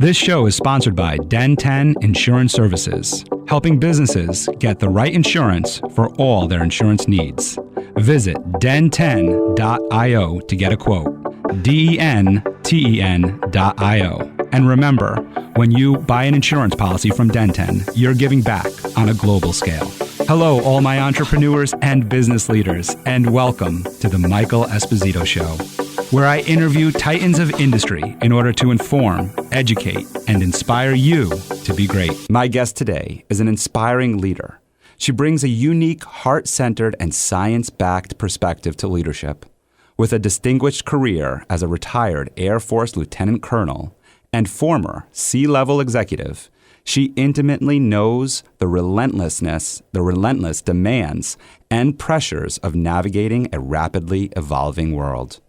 This show is sponsored by Den 10 Insurance Services, helping businesses get the right insurance for all their insurance needs. Visit den10.io to get a quote. DENTEN.io. And remember, when you buy an insurance policy from Den 10, you're giving back on a global scale. Hello, all my entrepreneurs and business leaders, and welcome to the Michael Esposito Show, where I interview titans of industry in order to inform, educate, and inspire you to be great. My guest today is an inspiring leader. She brings a unique, heart-centered, and science-backed perspective to leadership. With a distinguished career as a retired Air Force Lieutenant Colonel and former C-level executive, she intimately knows the relentless demands and pressures of navigating a rapidly evolving world.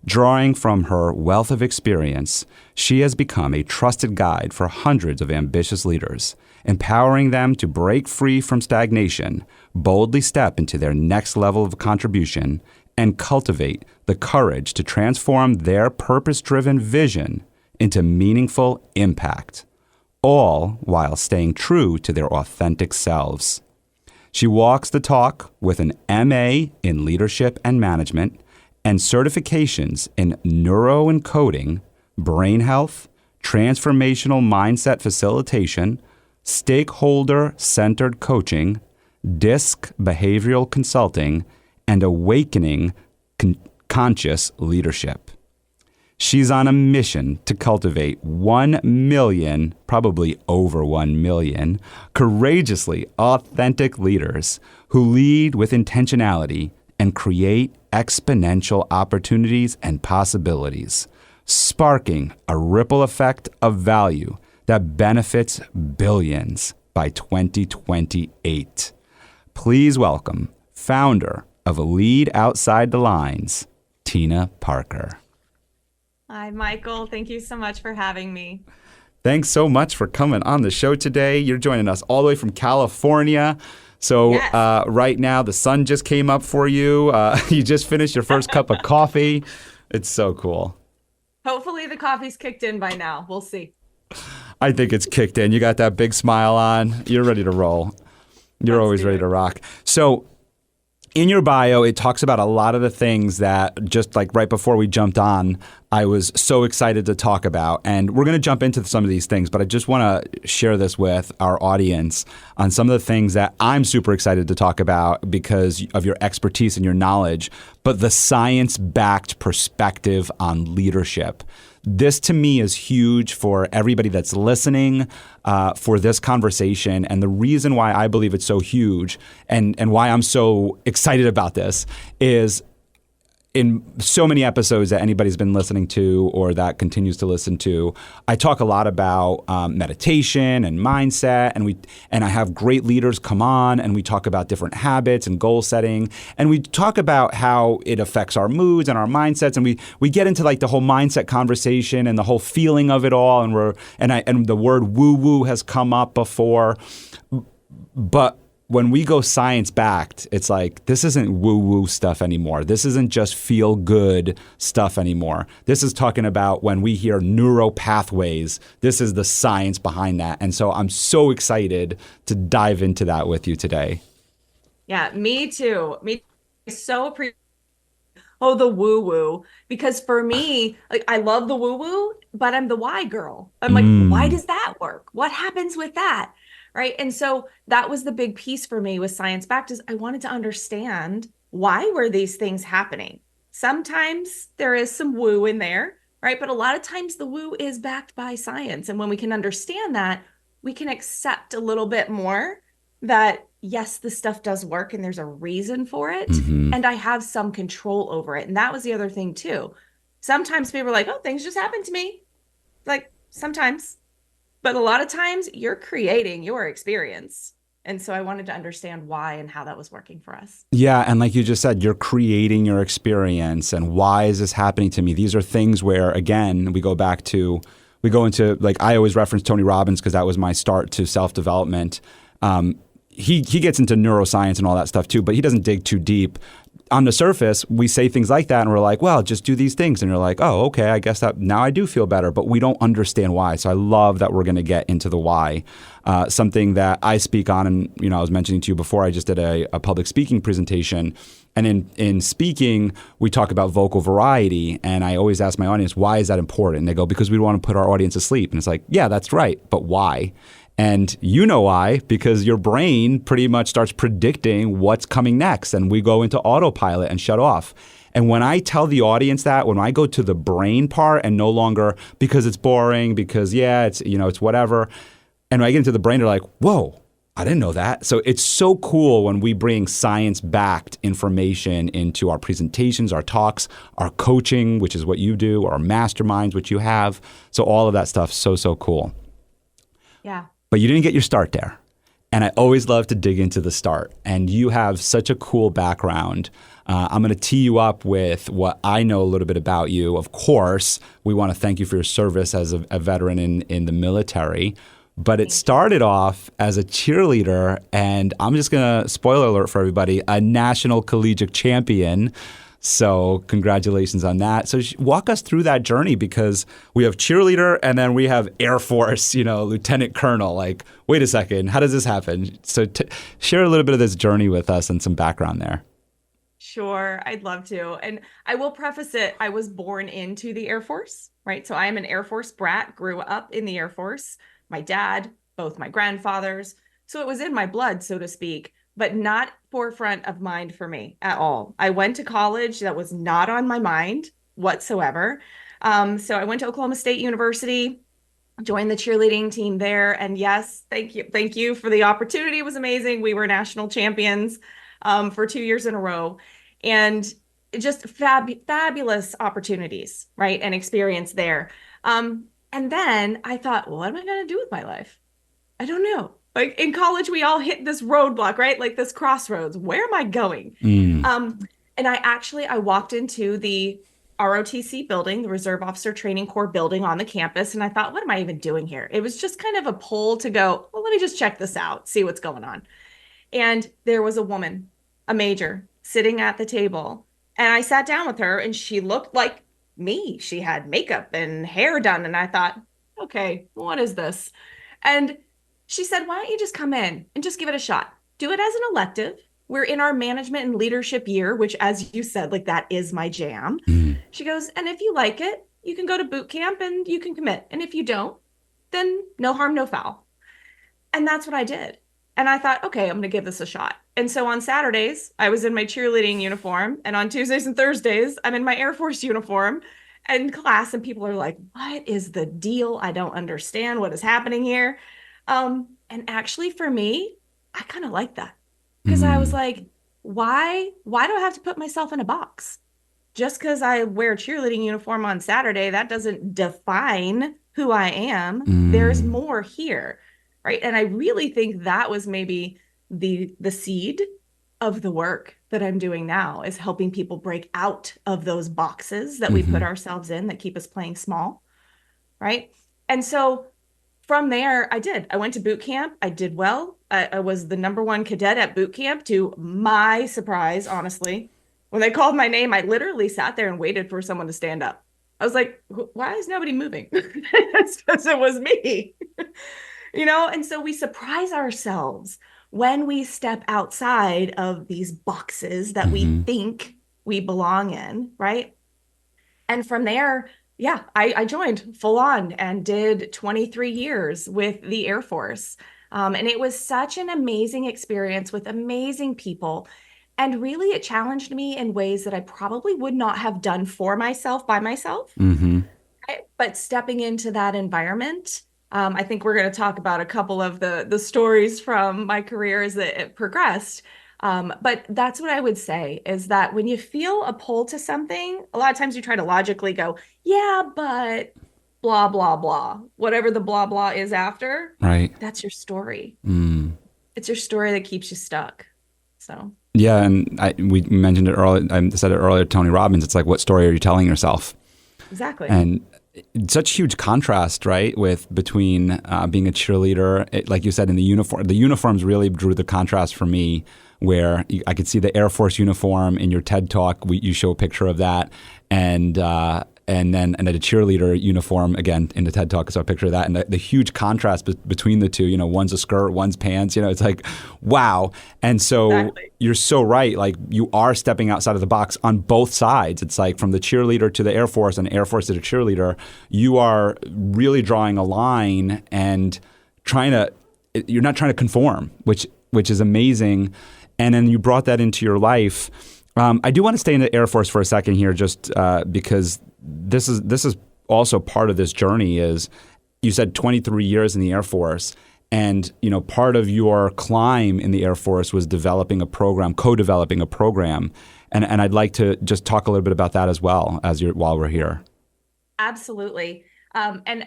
Drawing from her wealth of experience, she has become a trusted guide for hundreds of ambitious leaders, empowering them to break free from stagnation, boldly step into their next level of contribution, and cultivate the courage to transform their purpose-driven vision into meaningful impact, all while staying true to their authentic selves. She walks the talk with an MA in Leadership and Management and certifications in neuroencoding, brain health, transformational mindset facilitation, stakeholder-centered coaching, DISC behavioral consulting, and awakening conscious leadership. She's on a mission to cultivate 1 million, probably over 1 million, courageously authentic leaders who lead with intentionality and create exponential opportunities and possibilities, sparking a ripple effect of value that benefits billions by 2028. Please welcome founder of Lead Outside the Lines, Tina Parker. Hi, Michael. Thank you so much for having me. Thanks so much for coming on the show today. You're joining us all the way from California. So Yes. Right now, the sun just came up for you. You just finished your first cup of coffee. It's so cool. Hopefully the coffee's kicked in by now. We'll see. I think it's kicked in. You got that big smile on. You're ready to roll. You're always ready to rock. So in your bio, it talks about a lot of the things that just like right before we jumped on, I was so excited to talk about. And we're going to jump into some of these things, but I just want to share this with our audience on some of the things that I'm super excited to talk about because of your expertise and your knowledge, but the science-backed perspective on leadership. This to me is huge for everybody that's listening for this conversation. And the reason why I believe it's so huge and why I'm so excited about this is in so many episodes that anybody's been listening to or that continues to listen to, I talk a lot about meditation and mindset, and I have great leaders come on and we talk about different habits and goal setting, and we talk about how it affects our moods and our mindsets, and we get into like the whole mindset conversation and the whole feeling of it all, and the word woo-woo has come up before, but when we go science-backed, it's like, this isn't woo-woo stuff anymore. This isn't just feel-good stuff anymore. This is talking about when we hear neural pathways, this is the science behind that. And so I'm so excited to dive into that with you today. Yeah, me too. So appreciate the woo-woo, because for me, like, I love the woo-woo, but I'm the why girl. I'm like, why does that work? What happens with that? Right. And so that was the big piece for me with science backed, is I wanted to understand, why were these things happening? Sometimes there is some woo in there, right? But a lot of times the woo is backed by science. And when we can understand that, we can accept a little bit more that, yes, this stuff does work and there's a reason for it. Mm-hmm. And I have some control over it. And that was the other thing too. Sometimes people are like, oh, things just happen to me. Like sometimes. But a lot of times you're creating your experience. And so I wanted to understand why and how that was working for us. Yeah. And like you just said, you're creating your experience. And why is this happening to me? These are things where, again, we go into, like, I always reference Tony Robbins because that was my start to self-development. he gets into neuroscience and all that stuff too, but he doesn't dig too deep. On the surface, we say things like that and we're like, well, just do these things. And you're like, oh, okay, I guess that now I do feel better, but we don't understand why. So I love that we're going to get into the why. Something that I speak on, and I was mentioning to you before, I just did a public speaking presentation. And in speaking, we talk about vocal variety. And I always ask my audience, why is that important? And they go, because we want to put our audience to sleep. And it's like, yeah, that's right. But why? And you know why, because your brain pretty much starts predicting what's coming next. And we go into autopilot and shut off. And when I tell the audience that, when I go to the brain part and no longer because it's boring, because it's whatever. And when I get into the brain, they're like, whoa, I didn't know that. So it's so cool when we bring science-backed information into our presentations, our talks, our coaching, which is what you do, our masterminds, which you have. So all of that stuff, so cool. Yeah. But you didn't get your start there. And I always love to dig into the start. And you have such a cool background. I'm going to tee you up with what I know a little bit about you. Of course, we want to thank you for your service as a veteran in the military. But it started off as a cheerleader. And I'm just going to, spoiler alert for everybody, a national collegiate champion. So congratulations on that. So walk us through that journey, because we have cheerleader and then we have Air Force, lieutenant colonel. Like, wait a second, how does this happen? So share a little bit of this journey with us and some background there. Sure, I'd love to. And I will preface it, I was born into the Air Force, right? So I am an Air Force brat, grew up in the Air Force. My dad, both my grandfathers. So it was in my blood, so to speak, but not forefront of mind for me at all. I went to college. That was not on my mind whatsoever. So I went to Oklahoma State University, joined the cheerleading team there. And yes, thank you for the opportunity. It was amazing. We were national champions for 2 years in a row. And just fabulous opportunities, right? And experience there. And then I thought, well, what am I going to do with my life? I don't know. Like in college, we all hit this roadblock, right? Like this crossroads. Where am I going? And I walked into the ROTC building, the Reserve Officer Training Corps building on the campus. And I thought, what am I even doing here? It was just kind of a pull to go, well, let me just check this out, see what's going on. And there was a woman, a major, sitting at the table. And I sat down with her and she looked like me. She had makeup and hair done. And I thought, okay, what is this? And she said, why don't you just come in and just give it a shot? Do it as an elective. We're in our management and leadership year, which, as you said, like that is my jam. She goes, and if you like it, you can go to boot camp and you can commit. And if you don't, then no harm, no foul. And that's what I did. And I thought, okay, I'm going to give this a shot. And so on Saturdays, I was in my cheerleading uniform. And on Tuesdays and Thursdays, I'm in my Air Force uniform and class. And people are like, what is the deal? I don't understand what is happening here. And actually for me, I kind of like that, because I was like, why do I have to put myself in a box? Just because I wear a cheerleading uniform on Saturday, that doesn't define who I am. There's more here, right? And I really think that was maybe the seed of the work that I'm doing now, is helping people break out of those boxes that we put ourselves in that keep us playing small, right? And so from there, I went to boot camp. I did well. I was the #1 cadet at boot camp, to my surprise, honestly. When they called my name, I literally sat there and waited for someone to stand up. I was like, why is nobody moving? It's because it was me. And so we surprise ourselves when we step outside of these boxes that we think we belong in, right? And from there, yeah, I joined full on and did 23 years with the Air Force. And it was such an amazing experience with amazing people. And really, it challenged me in ways that I probably would not have done for myself by myself. Right? But stepping into that environment, I think we're going to talk about a couple of the stories from my career as it progressed. But that's what I would say, is that when you feel a pull to something, a lot of times you try to logically go, yeah, but blah, blah, blah, whatever the blah, blah is after, right? That's your story. It's your story that keeps you stuck. So. Yeah. And we mentioned it earlier. I said it earlier, Tony Robbins, it's like, what story are you telling yourself? Exactly. And such huge contrast, right, with between being a cheerleader, like you said, in the uniform. The uniforms really drew the contrast for me, where I could see the Air Force uniform in your TED Talk. You show a picture of that, and then a cheerleader uniform again in the TED Talk. I saw a picture of that, and the huge contrast between the two. You know, one's a skirt, one's pants. You know, it's like, wow. And so Exactly. you're so right. Like you are stepping outside of the box on both sides. It's like from the cheerleader to the Air Force and Air Force to the cheerleader. You are really drawing a line and you're not trying to conform, which is amazing. And then you brought that into your life. I do want to stay in the Air Force for a second here, just because this is also part of this journey. Is you said 23 years in the Air Force, and part of your climb in the Air Force was developing a program, co-developing a program, and I'd like to just talk a little bit about that as well while we're here. Absolutely. And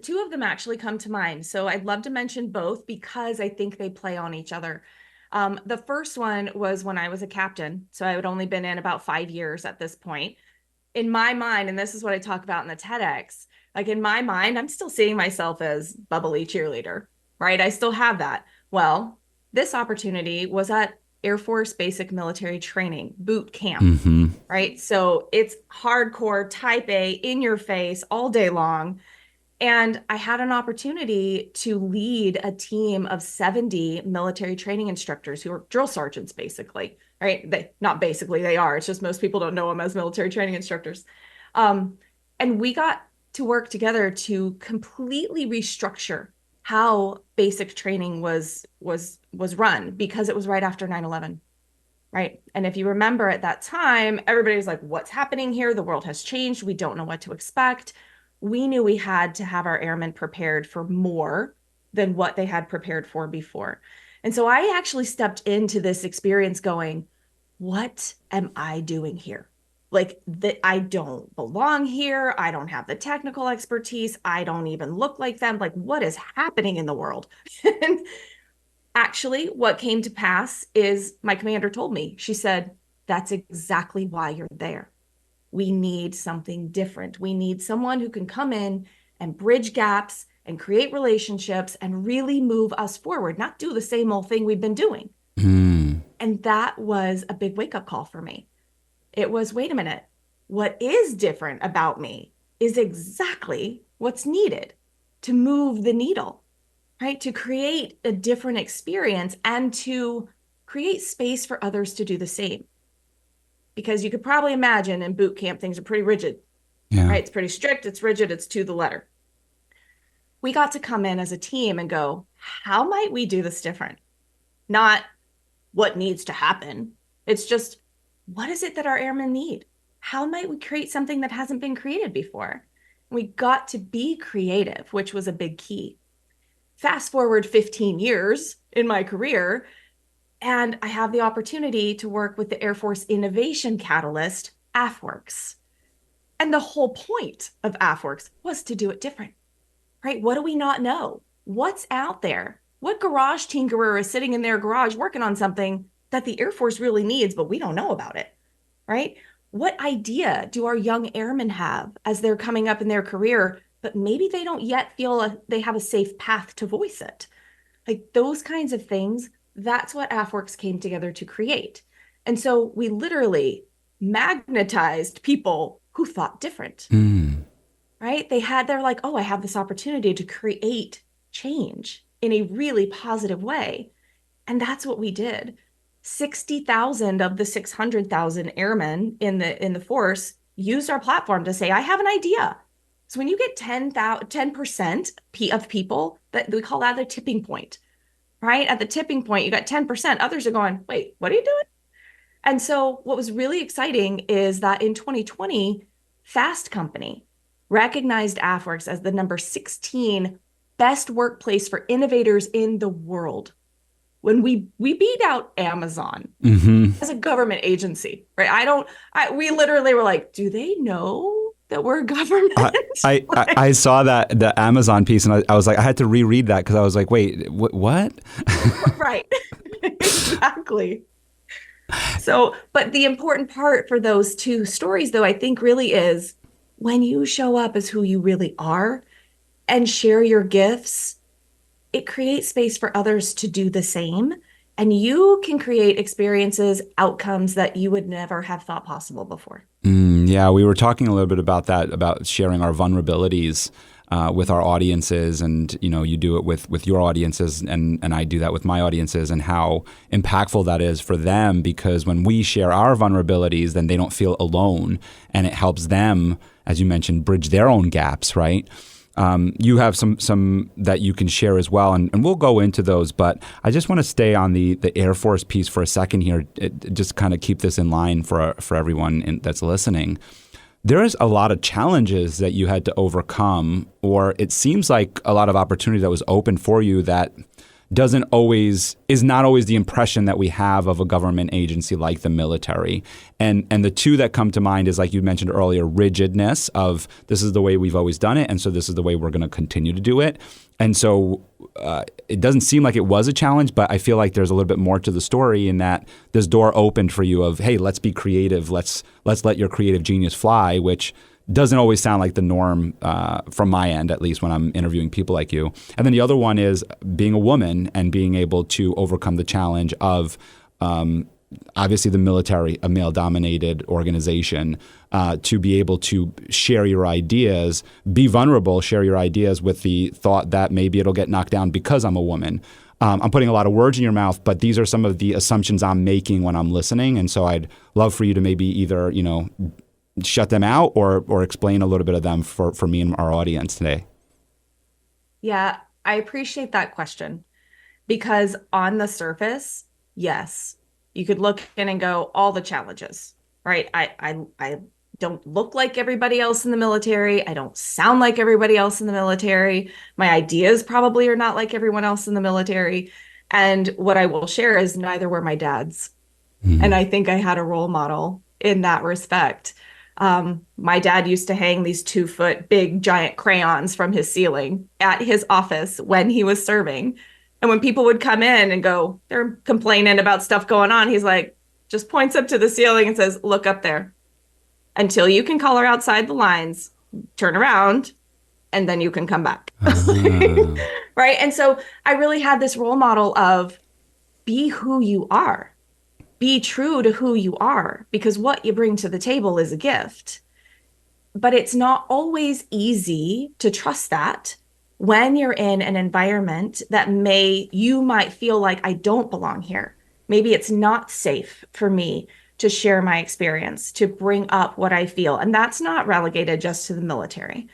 two of them actually come to mind. So I'd love to mention both because I think they play on each other. The first one was when I was a captain. So I had only been in about 5 years at this point. In my mind, and this is what I talk about in the TEDx, like in my mind, I'm still seeing myself as bubbly cheerleader, right? I still have that. Well, this opportunity was at Air Force Basic Military Training boot camp, Mm-hmm. right? So it's hardcore type A in your face all day long. And I had an opportunity to lead a team of 70 military training instructors who are drill sergeants, basically, right? They are. It's just most people don't know them as military training instructors. And we got to work together to completely restructure how basic training was run because it was right after 9/11. Right. And if you remember at that time, everybody was like, what's happening here? The world has changed. We don't know what to expect. We knew we had to have our airmen prepared for more than what they had prepared for before. And so I actually stepped into this experience going, what am I doing here? Like I don't belong here. I don't have the technical expertise. I don't even look like them. Like what is happening in the world? And actually, what came to pass is my commander told me, she said, that's exactly why you're there. We need something different. We need someone who can come in and bridge gaps and create relationships and really move us forward, not do the same old thing we've been doing. Mm. And that was a big wake-up call for me. It was, wait a minute, what is different about me is exactly what's needed to move the needle, right? To create a different experience and to create space for others to do the same. Because you could probably imagine in boot camp, things are pretty rigid, right? It's pretty strict, it's rigid, it's to the letter. We got to come in as a team and go, how might we do this different? Not what needs to happen. It's just, what is it that our airmen need? How might we create something that hasn't been created before? We got to be creative, which was a big key. Fast forward 15 years in my career, and I have the opportunity to work with the Air Force Innovation Catalyst, AFWERX. And the whole point of AFWERX was to do it different, right? What do we not know? What's out there? What garage tinkerer is sitting in their garage working on something that the Air Force really needs, but we don't know about it, right? What idea do our young airmen have as they're coming up in their career, but maybe they don't yet feel they have a safe path to voice it? Like those kinds of things. That's what AFWERX came together to create. And so we literally magnetized people who thought different, right? They're like, oh, I have this opportunity to create change in a really positive way. And that's what we did. 60,000 of the 600,000 airmen in the force used our platform to say, I have an idea. So when you get 10% of people, that we call that the tipping point. Right? At the tipping point, you got 10%. Others are going, wait, what are you doing? And so what was really exciting is that in 2020, Fast Company recognized AFWERX as the number 16 best workplace for innovators in the world. When we beat out Amazon as a government agency, right? We literally were like, do they know that we're government? I saw the Amazon piece and I was like, I had to reread that because I was like, wait, what? Right. Exactly. So, but the important part for those two stories, though, I think really is when you show up as who you really are and share your gifts, it creates space for others to do the same. And you can create experiences, outcomes that you would never have thought possible before. Yeah, we were talking a little bit about that, about sharing our vulnerabilities with our audiences, and you do it with your audiences, and I do that with my audiences, and how impactful that is for them, because when we share our vulnerabilities, then they don't feel alone, and it helps them, as you mentioned, bridge their own gaps, right? You have some that you can share as well, and we'll go into those. But I just want to stay on the Air Force piece for a second here, just kind of keep this in line for everyone that's listening. There's a lot of challenges that you had to overcome, or it seems like a lot of opportunity that was open for you that is not always the impression that we have of a government agency like the military. And the two that come to mind is, like you mentioned earlier, rigidness of this is the way we've always done it, and so this is the way we're going to continue to do it. And so it doesn't seem like it was a challenge, but I feel like there's a little bit more to the story in that this door opened for you of, hey, let's be creative, let's let your creative genius fly, which doesn't always sound like the norm from my end, at least when I'm interviewing people like you. And then the other one is being a woman and being able to overcome the challenge of obviously the military, a male-dominated organization, to be able to share your ideas, be vulnerable, share your ideas with the thought that maybe it'll get knocked down because I'm a woman. I'm putting a lot of words in your mouth, but these are some of the assumptions I'm making when I'm listening. And so I'd love for you to maybe either, shut them out or explain a little bit of them for me and our audience today. Yeah, I appreciate that question, because on the surface, yes, you could look in and go, all the challenges, right? I don't look like everybody else in the military. I don't sound like everybody else in the military. My ideas probably are not like everyone else in the military. And what I will share is neither were my dad's. Mm-hmm. And I think I had a role model in that respect. My dad used to hang these 2-foot big giant crayons from his ceiling at his office when he was serving. And when people would come in and go, they're complaining about stuff going on, he's like, just points up to the ceiling and says, look up there. Until you can color outside the lines, turn around, and then you can come back. Right? And so I really had this role model of be who you are. Be true to who you are, because what you bring to the table is a gift. But it's not always easy to trust that when you're in an environment that you might feel like I don't belong here. Maybe it's not safe for me to share my experience, to bring up what I feel. And that's not relegated just to the military,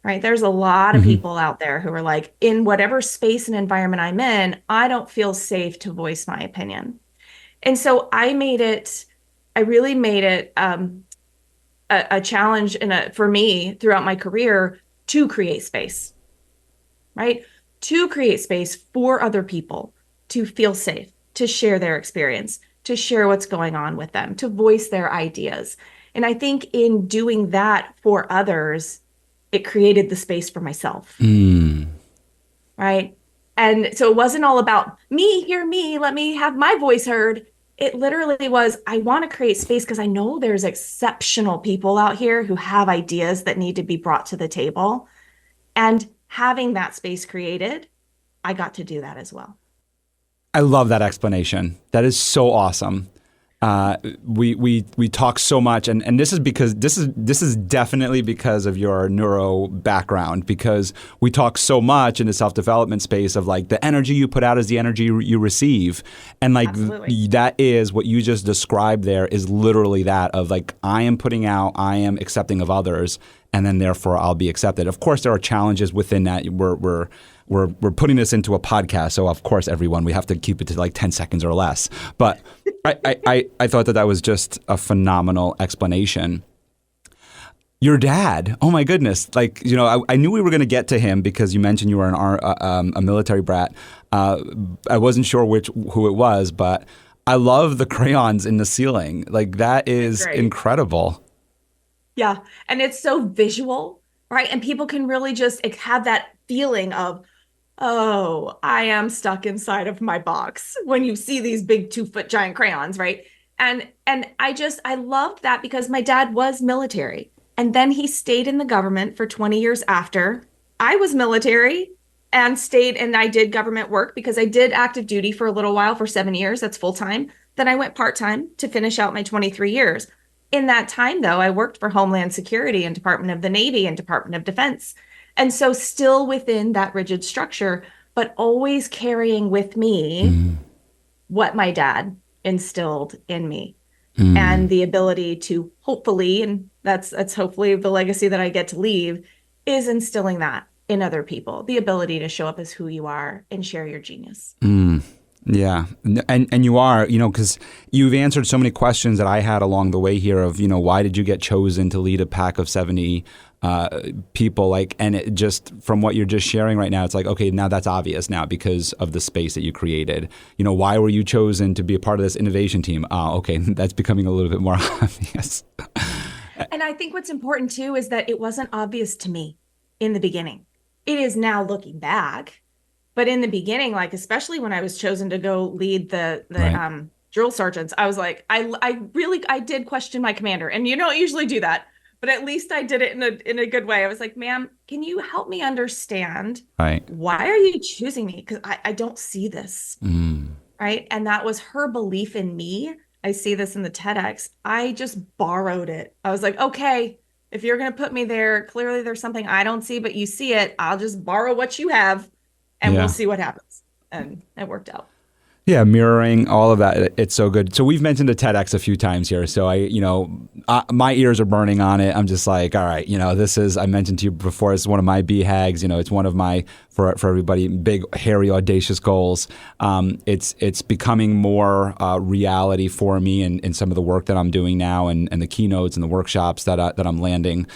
right? There's a lot of people out there who are like, in whatever space and environment I'm in, I don't feel safe to voice my opinion. And so I really made it a challenge for me throughout my career to create space, right? To create space for other people to feel safe, to share their experience, to share what's going on with them, to voice their ideas. And I think in doing that for others, it created the space for myself, right? And so it wasn't all about me, hear me, let me have my voice heard. It literally was, I want to create space because I know there's exceptional people out here who have ideas that need to be brought to the table. And having that space created, I got to do that as well. I love that explanation. That is so awesome. We talk so much, and this is because this is definitely because of your neuro background, because we talk so much in the self-development space of like the energy you put out is the energy you receive, and like that is what you just described there is literally that of like I am putting out, I am accepting of others, and then therefore I'll be accepted. Of course, there are challenges within that. We're putting this into a podcast, so of course, everyone, we have to keep it to like 10 seconds or less. But I thought that was just a phenomenal explanation. Your dad, oh my goodness! Like I knew we were going to get to him because you mentioned you were a military brat. I wasn't sure who it was, but I love the crayons in the ceiling. Like that is incredible. Yeah, and it's so visual, right? And people can really just have that feeling of, oh, I am stuck inside of my box when you see these big 2-foot giant crayons, right? And I loved that because my dad was military. And then he stayed in the government for 20 years after. I was military and stayed, and I did government work because I did active duty for a little while for 7 years. That's full time. Then I went part time to finish out my 23 years. In that time, though, I worked for Homeland Security and Department of the Navy and Department of Defense. And so still within that rigid structure, but always carrying with me what my dad instilled in me and the ability to hopefully, and that's hopefully the legacy that I get to leave, is instilling that in other people, the ability to show up as who you are and share your genius. Yeah. And you are, because you've answered so many questions that I had along the way here of, why did you get chosen to lead a pack of 70 people? And it just from what you're just sharing right now, it's like, okay, now that's obvious now because of the space that you created. Why were you chosen to be a part of this innovation team? Okay, that's becoming a little bit more obvious. And I think what's important too is that it wasn't obvious to me in the beginning. It is now looking back. But in the beginning, especially when I was chosen to go lead the Right. drill sergeants, I was like, I did question my commander. And you don't usually do that, but at least I did it in a good way. I was like, ma'am, can you help me understand Right. why are you choosing me? Because I don't see this. Right. And that was her belief in me. I see this in the TEDx. I just borrowed it. I was like, okay, if you're going to put me there, clearly there's something I don't see, but you see it. I'll just borrow what you have. And Yeah. we'll see what happens. And it worked out. Yeah, mirroring all of that. It's so good. So we've mentioned the TEDx a few times here. So my ears are burning on it. I'm just like, all right, I mentioned to you before, it's one of my BHAGs. It's one of my, for everybody, big, hairy, audacious goals. It's becoming more reality for me in some of the work that I'm doing now and the keynotes and the workshops that I'm landing.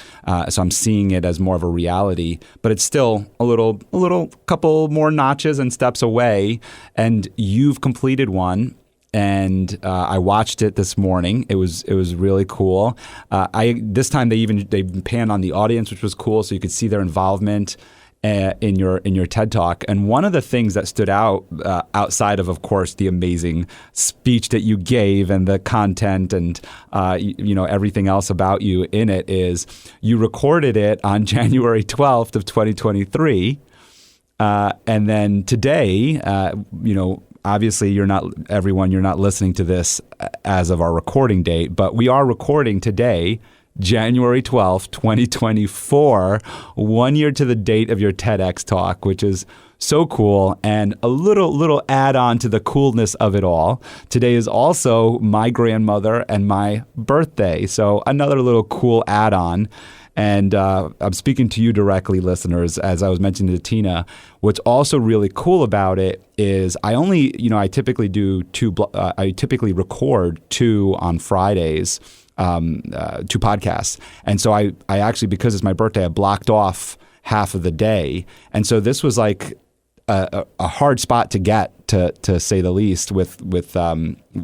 So I'm seeing it as more of a reality, but it's still a little couple more notches and steps away. And you've completed one, and I watched it this morning. It was really cool. This time they panned on the audience, which was cool, so you could see their involvement in your TED Talk. And one of the things that stood out outside of course, the amazing speech that you gave and the content and everything else about you in it is you recorded it on January 12th of 2023. And then today, obviously you're not listening to this as of our recording date, but we are recording today, January 12th, 2024, 1 year to the date of your TEDx talk, which is so cool. And a little add-on to the coolness of it all. Today is also my grandmother and my birthday. So another little cool add-on. And I'm speaking to you directly, listeners, as I was mentioning to Tina. What's also really cool about it is I typically do I typically record 2 on Fridays, 2 podcasts. And so I actually, because it's my birthday, I blocked off half of the day. And so this was like a hard spot to get, to say the least,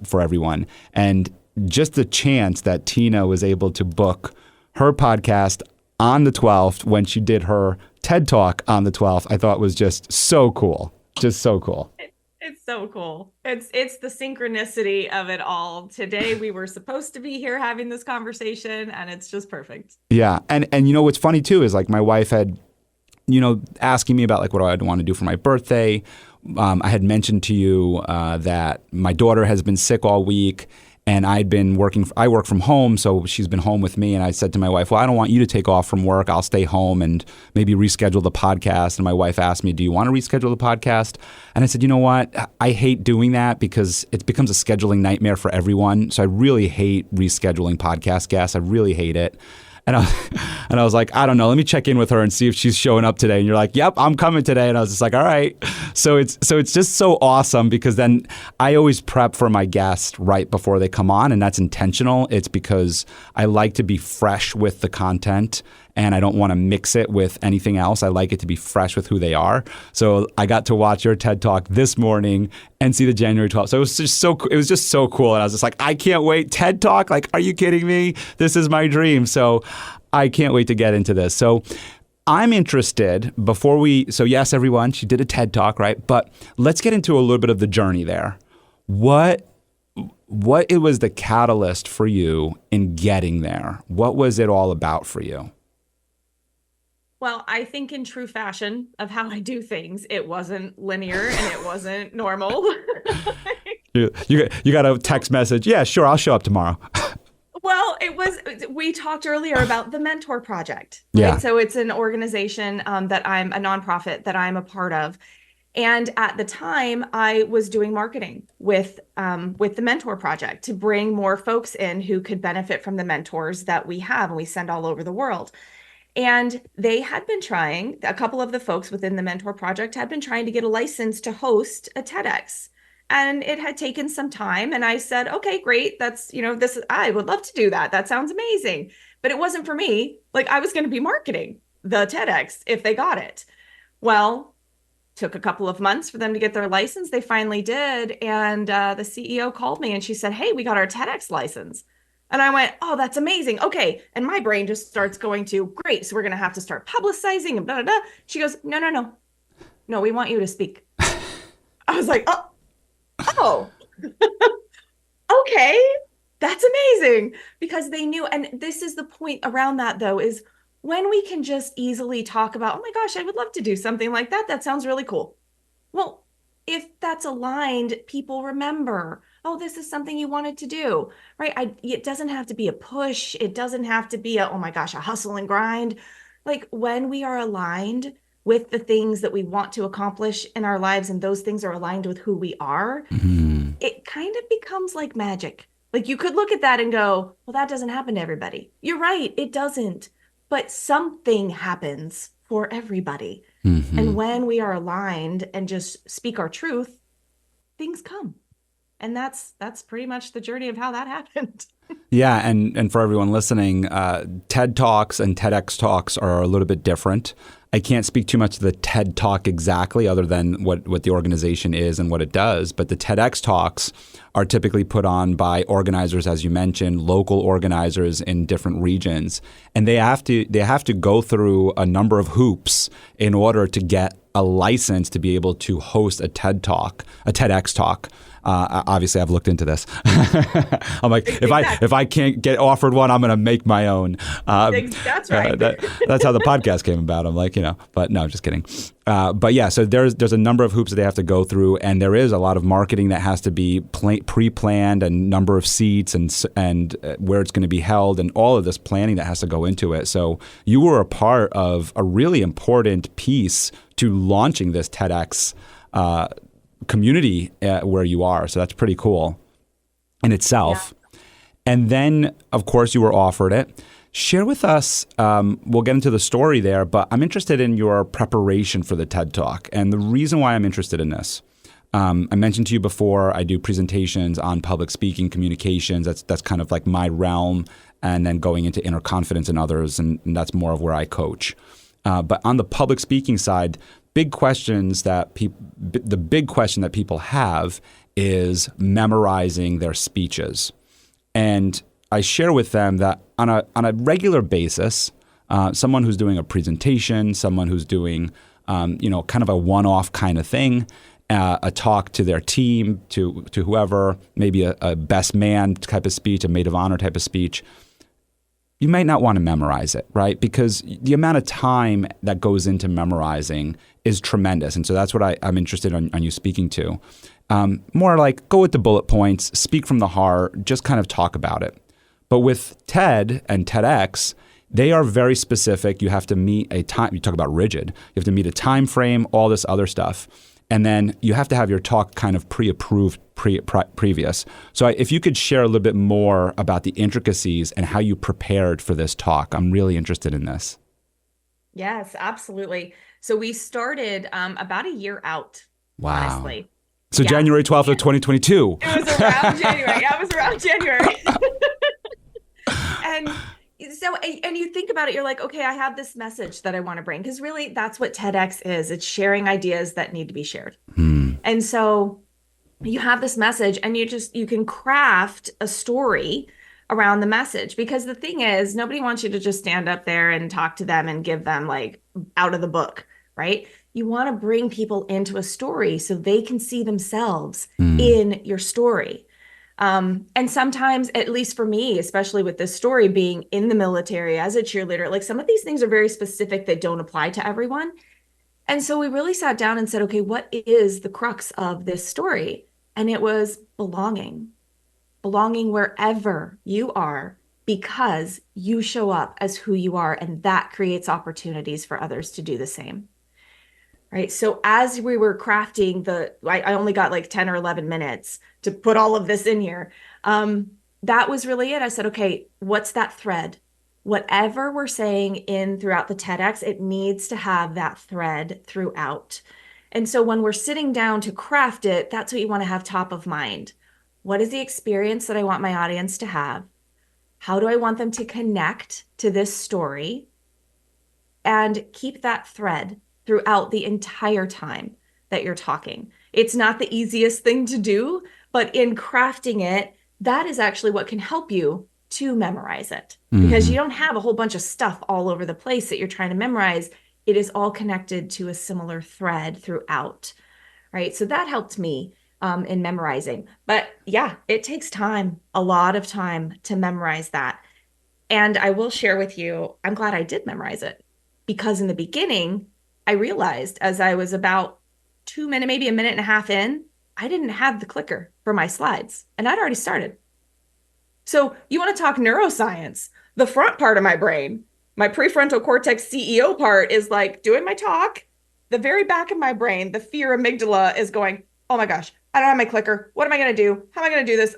for everyone. And just the chance that Tina was able to book her podcast on the 12th when she did her TED Talk on the 12th, I thought was just so cool. Just so cool. It's so cool. It's the synchronicity of it all. Today we were supposed to be here having this conversation, and it's just perfect. Yeah. And what's funny too is my wife had, asking me about what I'd want to do for my birthday. I had mentioned to you that my daughter has been sick all week. And I work from home, so she's been home with me. And I said to my wife, well, I don't want you to take off from work. I'll stay home and maybe reschedule the podcast. And my wife asked me, do you want to reschedule the podcast? And I said, you know what? I hate doing that because it becomes a scheduling nightmare for everyone. So I really hate rescheduling podcast guests. I really hate it. And I was like, I don't know. Let me check in with her and see if she's showing up today. And you're like, yep, I'm coming today. And I was just like, all right. So it's just so awesome because then I always prep for my guests right before they come on. And that's intentional. It's because I like to be fresh with the content and I don't want to mix it with anything else. I like it to be fresh with who they are. So I got to watch your TED Talk this morning and see the January 12th. So it was just so cool. And I was just like, I can't wait. TED Talk? Are you kidding me? This is my dream. So I can't wait to get into this. So I'm interested so yes, everyone, she did a TED Talk, right? But let's get into a little bit of the journey there. what it was the catalyst for you in getting there. What was it all about for you? Well, I think in true fashion of how I do things, it wasn't linear and it wasn't normal. You got a text message. Yeah, sure. I'll show up tomorrow. Well, we talked earlier about the Mentor Project. Right? Yeah. So it's an organization that I'm a nonprofit that I'm a part of. And at the time, I was doing marketing with the Mentor Project to bring more folks in who could benefit from the mentors that we have and we send all over the world. And they had been trying, a couple of the folks within the Mentor Project had been trying to get a license to host a TEDx. And it had taken some time. And I said, okay, great. That's, I would love to do that. That sounds amazing. But it wasn't for me. Like I was going to be marketing the TEDx if they got it. Well, took a couple of months for them to get their license. They finally did. And the CEO called me and she said, hey, we got our TEDx license. And I went, oh, that's amazing. Okay. And my brain just starts going to, great. So we're going to have to start publicizing and blah, blah, blah. She goes, no, no, no. No, we want you to speak. I was like, oh, okay. That's amazing. Because they knew. And this is the point around that, though, is when we can just easily talk about, oh my gosh, I would love to do something like that. That sounds really cool. Well, if that's aligned, people remember, oh, this is something you wanted to do, right? It doesn't have to be a push. It doesn't have to be oh my gosh, a hustle and grind. Like when we are aligned with the things that we want to accomplish in our lives and those things are aligned with who we are, it kind of becomes like magic. Like you could look at that and go, well, that doesn't happen to everybody. You're right, it doesn't. But something happens for everybody. And when we are aligned and just speak our truth, things come. And that's pretty much the journey of how that happened. Yeah, and for everyone listening, TED Talks and TEDx Talks are a little bit different. I can't speak too much to the TED Talk exactly other than what the organization is and what it does. But the TEDx Talks are typically put on by organizers, as you mentioned, local organizers in different regions. And they have to go through a number of hoops in order to get a license to be able to host a TED Talk, a TEDx Talk. Obviously, I've looked into this. I'm like, if I can't get offered one, I'm going to make my own. That's right. That's how the podcast came about. I'm like, but no, just kidding. But yeah, so there's a number of hoops that they have to go through, and there is a lot of marketing that has to be pre-planned, and number of seats, and where it's going to be held, and all of this planning that has to go into it. So you were a part of a really important piece to launching this TEDx community where you are. So that's pretty cool in itself. Yeah. And then, of course, you were offered it. Share with us, we'll get into the story there, but I'm interested in your preparation for the TED Talk. And the reason why I'm interested in this, I mentioned to you before, I do presentations on public speaking, communications. That's kind of like my realm. And then going into inner confidence in others, and that's more of where I coach. But on the public speaking side, the big question that people have is memorizing their speeches. And I share with them that on a regular basis, someone who's doing a presentation, someone who's doing kind of a one-off kind of thing, a talk to their team, to whoever, maybe a best man type of speech, a maid of honor type of speech, you might not want to memorize it, right? Because the amount of time that goes into memorizing is tremendous. And so that's what I'm interested on you speaking to. More like go with the bullet points, speak from the heart, just kind of talk about it. But with TED and TEDx, they are very specific. You have to meet a time. You talk about rigid. You have to meet a time frame, all this other stuff. And then you have to have your talk kind of pre-approved previous. So if you could share a little bit more about the intricacies and how you prepared for this talk, I'm really interested in this. Yes, absolutely. So we started about a year out, wow. Honestly. So yeah. January 12th of 2022. It was around January. Yeah, it was around January. And you think about it, you're like, okay, I have this message that I want to bring. Because really, that's what TEDx is. It's sharing ideas that need to be shared. And so you have this message and you can craft a story around the message. Because the thing is, nobody wants you to just stand up there and talk to them and give them like out of the book, right? You want to bring people into a story so they can see themselves in your story. And sometimes, at least for me, especially with this story being in the military as a cheerleader, like some of these things are very specific that don't apply to everyone. And so we really sat down and said, okay, what is the crux of this story? And it was belonging, belonging wherever you are, because you show up as who you are, and that creates opportunities for others to do the same. Right. So as we were crafting I only got like 10 or 11 minutes to put all of this in here. That was really it. I said, okay, what's that thread? Whatever we're saying in throughout the TEDx, it needs to have that thread throughout. And so when we're sitting down to craft it, that's what you want to have top of mind. What is the experience that I want my audience to have? How do I want them to connect to this story? And keep that thread throughout the entire time that you're talking. It's not the easiest thing to do, but in crafting it, that is actually what can help you to memorize it, because you don't have a whole bunch of stuff all over the place that you're trying to memorize. It is all connected to a similar thread throughout, right? So that helped me in memorizing. But yeah, it takes time, a lot of time to memorize that. And I will share with you, I'm glad I did memorize it, because in the beginning, I realized as I was about 2 minutes, maybe a minute and a half in, I didn't have the clicker for my slides, and I'd already started. So you want to talk neuroscience, the front part of my brain, my prefrontal cortex CEO part is like doing my talk. The very back of my brain, the fear amygdala is going, oh my gosh, I don't have my clicker. What am I going to do? How am I going to do this?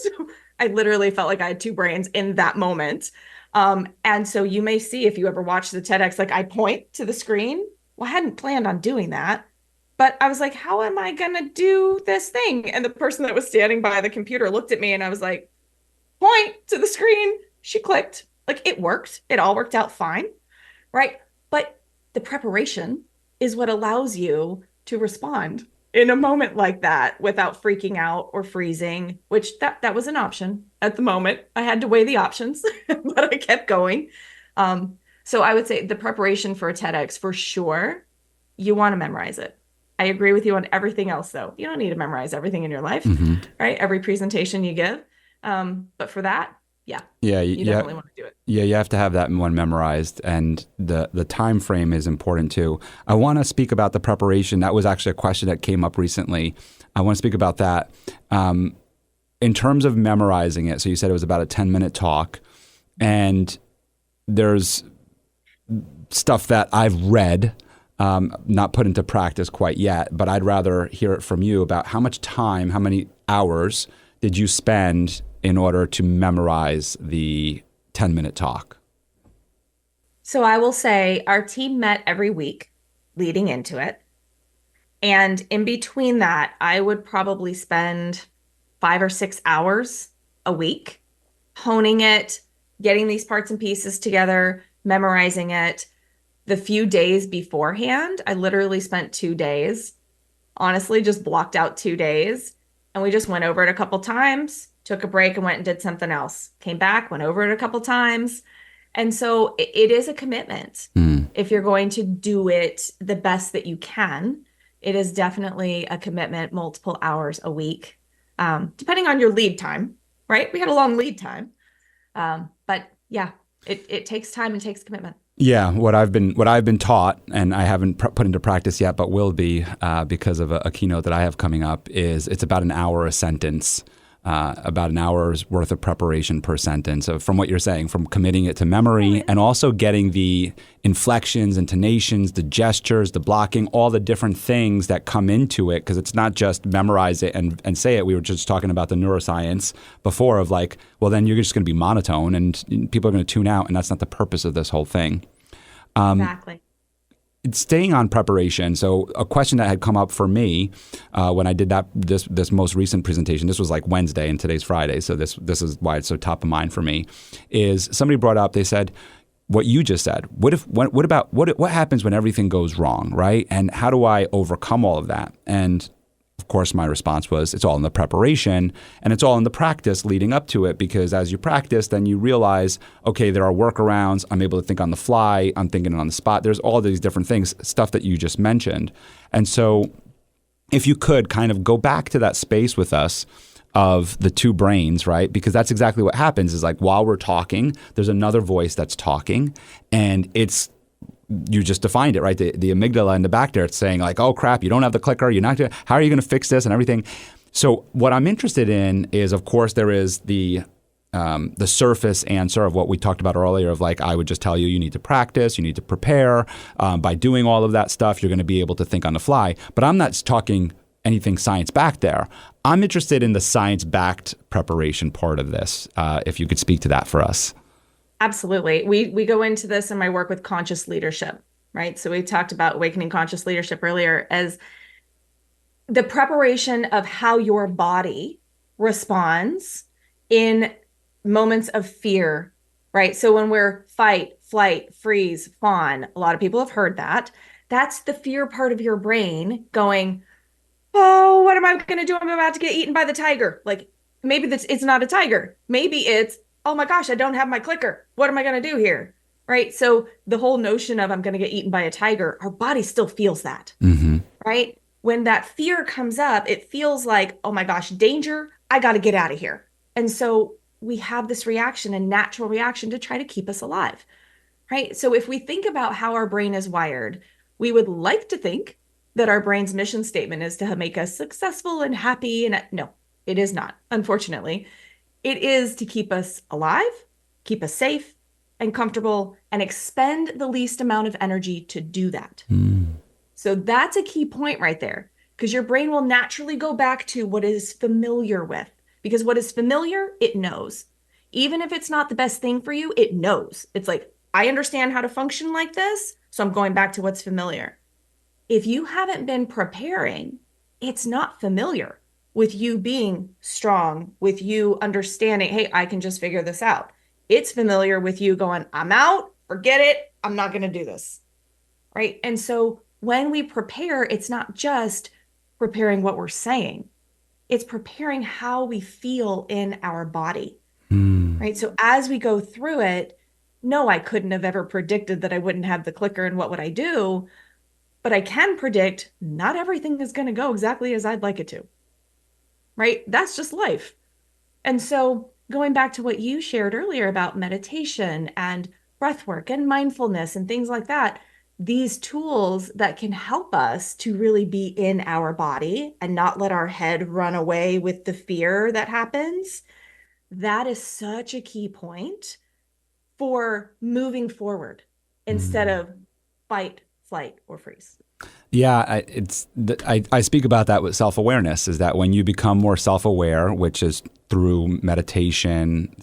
So I literally felt like I had two brains in that moment. And so you may see, if you ever watch the TEDx, like I point to the screen. Well, I hadn't planned on doing that, but I was like, how am I going to do this thing? And the person that was standing by the computer looked at me and I was like, point to the screen. She clicked. Like it worked. It all worked out fine. Right. But the preparation is what allows you to respond in a moment like that without freaking out or freezing, which that was an option at the moment. I had to weigh the options, but I kept going. So I would say the preparation for a TEDx, for sure, you want to memorize it. I agree with you on everything else, though. You don't need to memorize everything in your life, right? Every presentation you give. But for that, you definitely want to do it. Yeah, you have to have that one memorized, and the time frame is important too. I want to speak about the preparation. That was actually a question that came up recently. I want to speak about that. In terms of memorizing it, so you said it was about a 10-minute talk, and there's stuff that I've read, not put into practice quite yet, but I'd rather hear it from you about how much time, how many hours did you spend in order to memorize the 10-minute talk? So I will say our team met every week leading into it. And in between that, I would probably spend 5 or 6 hours a week honing it, getting these parts and pieces together, memorizing it. The few days beforehand, I literally spent 2 days, honestly, just blocked out 2 days. And we just went over it a couple times, took a break and went and did something else. Came back, went over it a couple times. And so it is a commitment. If you're going to do it the best that you can, it is definitely a commitment, multiple hours a week, depending on your lead time, right? We had a long lead time. But yeah, it takes time and takes commitment. Yeah, what I've been taught, and I haven't put into practice yet, but will be because of a keynote that I have coming up, is it's about an hour a sentence, about an hour's worth of preparation per sentence. So from what you're saying, from committing it to memory and also getting the inflections, intonations, the gestures, the blocking, all the different things that come into it, because it's not just memorize it and say it. We were just talking about the neuroscience before of like, well, then you're just going to be monotone and people are going to tune out, and that's not the purpose of this whole thing. Exactly. Staying on preparation, so a question that had come up for me when I did this most recent presentation, this was like Wednesday and today's Friday, so this is why it's so top of mind for me, is somebody brought up, they said, what you just said, what happens when everything goes wrong, right? And how do I overcome all of that? And of course, my response was, it's all in the preparation and it's all in the practice leading up to it, because as you practice, then you realize, okay, there are workarounds. I'm able to think on the fly. I'm thinking on the spot. There's all these different things, stuff that you just mentioned. And so if you could kind of go back to that space with us of the two brains, right? Because that's exactly what happens is like while we're talking, there's another voice that's talking, and you just defined it, right? The amygdala in the back there, it's saying like, oh crap, you don't have the clicker. How are you going to fix this and everything? So what I'm interested in is, of course, there is the surface answer of what we talked about earlier of like, I would just tell you, you need to practice, you need to prepare. By doing all of that stuff, you're going to be able to think on the fly. But I'm not talking anything science-backed there. I'm interested in the science-backed preparation part of this, if you could speak to that for us. Absolutely. We go into this in my work with conscious leadership, right? So we talked about awakening conscious leadership earlier as the preparation of how your body responds in moments of fear, right? So when we're fight, flight, freeze, fawn, a lot of people have heard that. That's the fear part of your brain going, oh, what am I going to do? I'm about to get eaten by the tiger. Like maybe it's not a tiger. Maybe it's, oh my gosh, I don't have my clicker. What am I going to do here? Right. So the whole notion of I'm going to get eaten by a tiger, our body still feels that. Mm-hmm. Right. When that fear comes up, it feels like, oh my gosh, danger. I got to get out of here. And so we have this reaction, a natural reaction to try to keep us alive. Right. So if we think about how our brain is wired, we would like to think that our brain's mission statement is to make us successful and happy. And no, it is not, unfortunately. It is to keep us alive, keep us safe and comfortable, and expend the least amount of energy to do that. So that's a key point right there, because your brain will naturally go back to what it is familiar with, because what is familiar, it knows. Even if it's not the best thing for you, it knows. It's like, I understand how to function like this, so I'm going back to what's familiar. If you haven't been preparing, it's not familiar with you being strong, with you understanding, hey, I can just figure this out. It's familiar with you going, I'm out, forget it, I'm not going to do this, right? And so when we prepare, it's not just preparing what we're saying, it's preparing how we feel in our body, right? So as we go through it, no, I couldn't have ever predicted that I wouldn't have the clicker and what would I do? But I can predict not everything is going to go exactly as I'd like it to, right? That's just life. And so going back to what you shared earlier about meditation and breath work and mindfulness and things like that, these tools that can help us to really be in our body and not let our head run away with the fear that happens, that is such a key point for moving forward instead of fight, flight, or freeze. Yeah, I speak about that with self-awareness, is that when you become more self-aware, which is through meditation,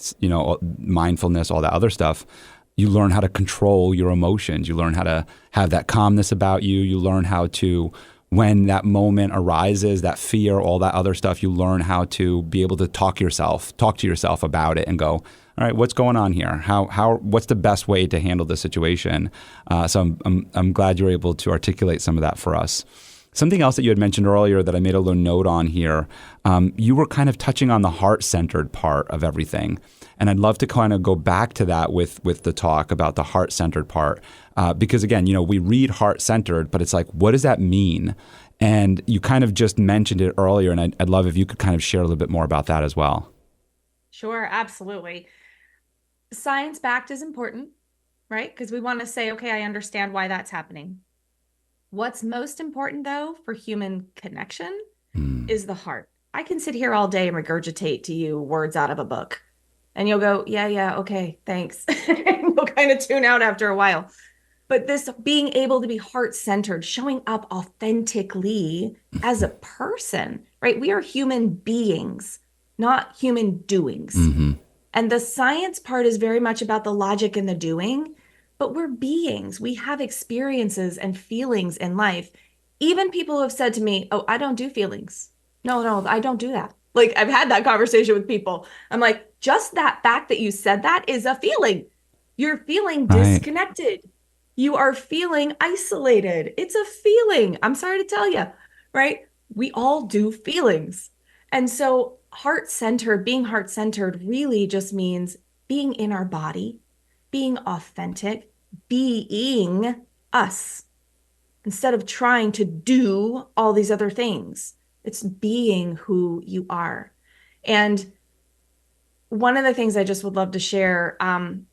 mindfulness, all that other stuff, you learn how to control your emotions. You learn how to have that calmness about you. You learn how to, when that moment arises, that fear, all that other stuff, you learn how to be able to talk to yourself about it and go, all right, what's going on here? What's the best way to handle this situation? So I'm glad you're able to articulate some of that for us. Something else that you had mentioned earlier that I made a little note on here, you were kind of touching on the heart-centered part of everything. And I'd love to kind of go back to that with the talk about the heart-centered part. Because again, we read heart-centered, but it's like, what does that mean? And you kind of just mentioned it earlier, and I'd love if you could kind of share a little bit more about that as well. Sure, absolutely. Science-backed is important, right? Because we want to say, okay, I understand why that's happening. What's most important, though, for human connection is the heart. I can sit here all day and regurgitate to you words out of a book. And you'll go, yeah, okay, thanks. You'll kind of tune out after a while. But this being able to be heart-centered, showing up authentically as a person, right? We are human beings, not human doings. Mm-hmm. And the science part is very much about the logic and the doing, but we're beings. We have experiences and feelings in life. Even people who have said to me, oh, I don't do feelings. No, I don't do that. Like I've had that conversation with people. I'm like, just that fact that you said that is a feeling. You're feeling disconnected. Right. You are feeling isolated. It's a feeling. I'm sorry to tell you, right? We all do feelings. And so being heart-centered really just means being in our body, being authentic, being us, instead of trying to do all these other things. It's being who you are. And one of the things I just would love to share,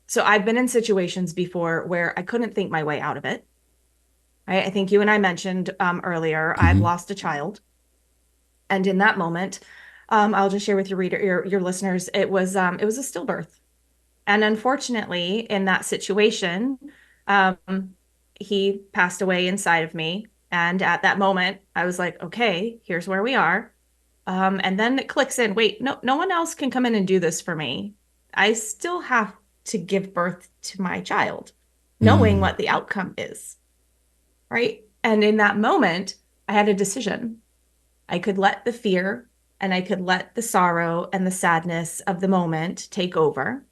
so I've been in situations before where I couldn't think my way out of it. Right? I think you and I mentioned earlier, I've Hmm. lost a child. And in that moment, I'll just share with your reader, your listeners, it was a stillbirth. And unfortunately, in that situation, um, he passed away inside of me. And at that moment, I was like, okay, here's where we are. And then it clicks in, wait, no one else can come in and do this for me. I still have to give birth to my child, knowing Mm. what the outcome is, right? And in that moment, I had a decision. I could let the fear and I could let the sorrow and the sadness of the moment take over,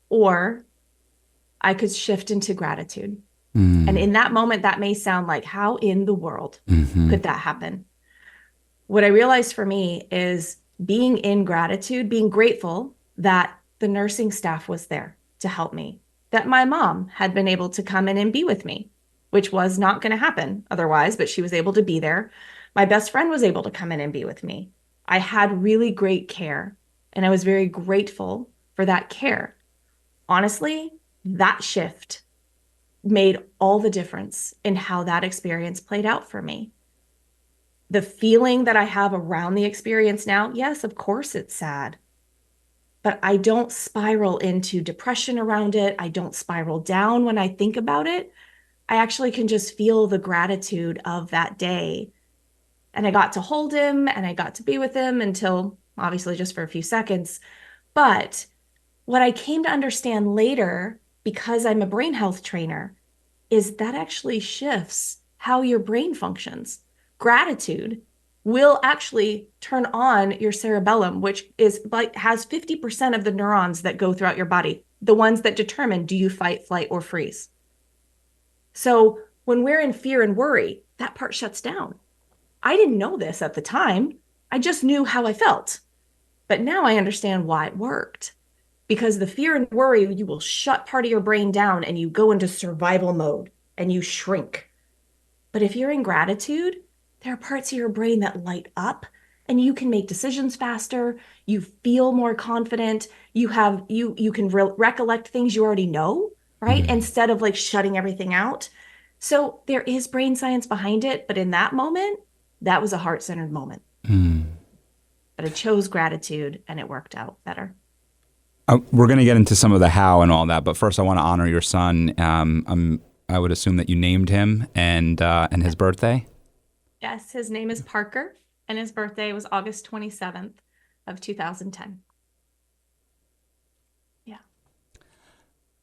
or I could shift into gratitude. And Mm. in that moment, that may sound like, how in the world Hmm. could that happen? What I realized for me is being in gratitude, being grateful that the nursing staff was there to help me, that my mom had been able to come in and be with me, which was not going to happen otherwise, but she was able to be there. My best friend was able to come in and be with me. I had really great care, and I was very grateful for that care. Honestly, that shift made all the difference in how that experience played out for me. The feeling that I have around the experience now, yes, of course it's sad, but I don't spiral into depression around it. I don't spiral down when I think about it. I actually can just feel the gratitude of that day. And I got to hold him and I got to be with him until obviously just for a few seconds. But what I came to understand later, because I'm a brain health trainer, is that actually shifts how your brain functions. Gratitude will actually turn on your cerebellum, which is like has 50% of the neurons that go throughout your body, the ones that determine do you fight, flight, or freeze. So when we're in fear and worry, that part shuts down. I didn't know this at the time. I just knew how I felt. But now I understand why it worked. Because the fear and worry, you will shut part of your brain down and you go into survival mode and you shrink. But if you're in gratitude, there are parts of your brain that light up and you can make decisions faster, you feel more confident, you can recollect things you already know, right? Mm. Instead of like shutting everything out. So there is brain science behind it, but in that moment, that was a heart-centered moment. Mm. But I chose gratitude and it worked out better. We're going to get into some of the how and all that, but first I want to honor your son. I would assume that you named him and his birthday. Yes, his name is Parker and his birthday was August 27th of 2010. Yeah.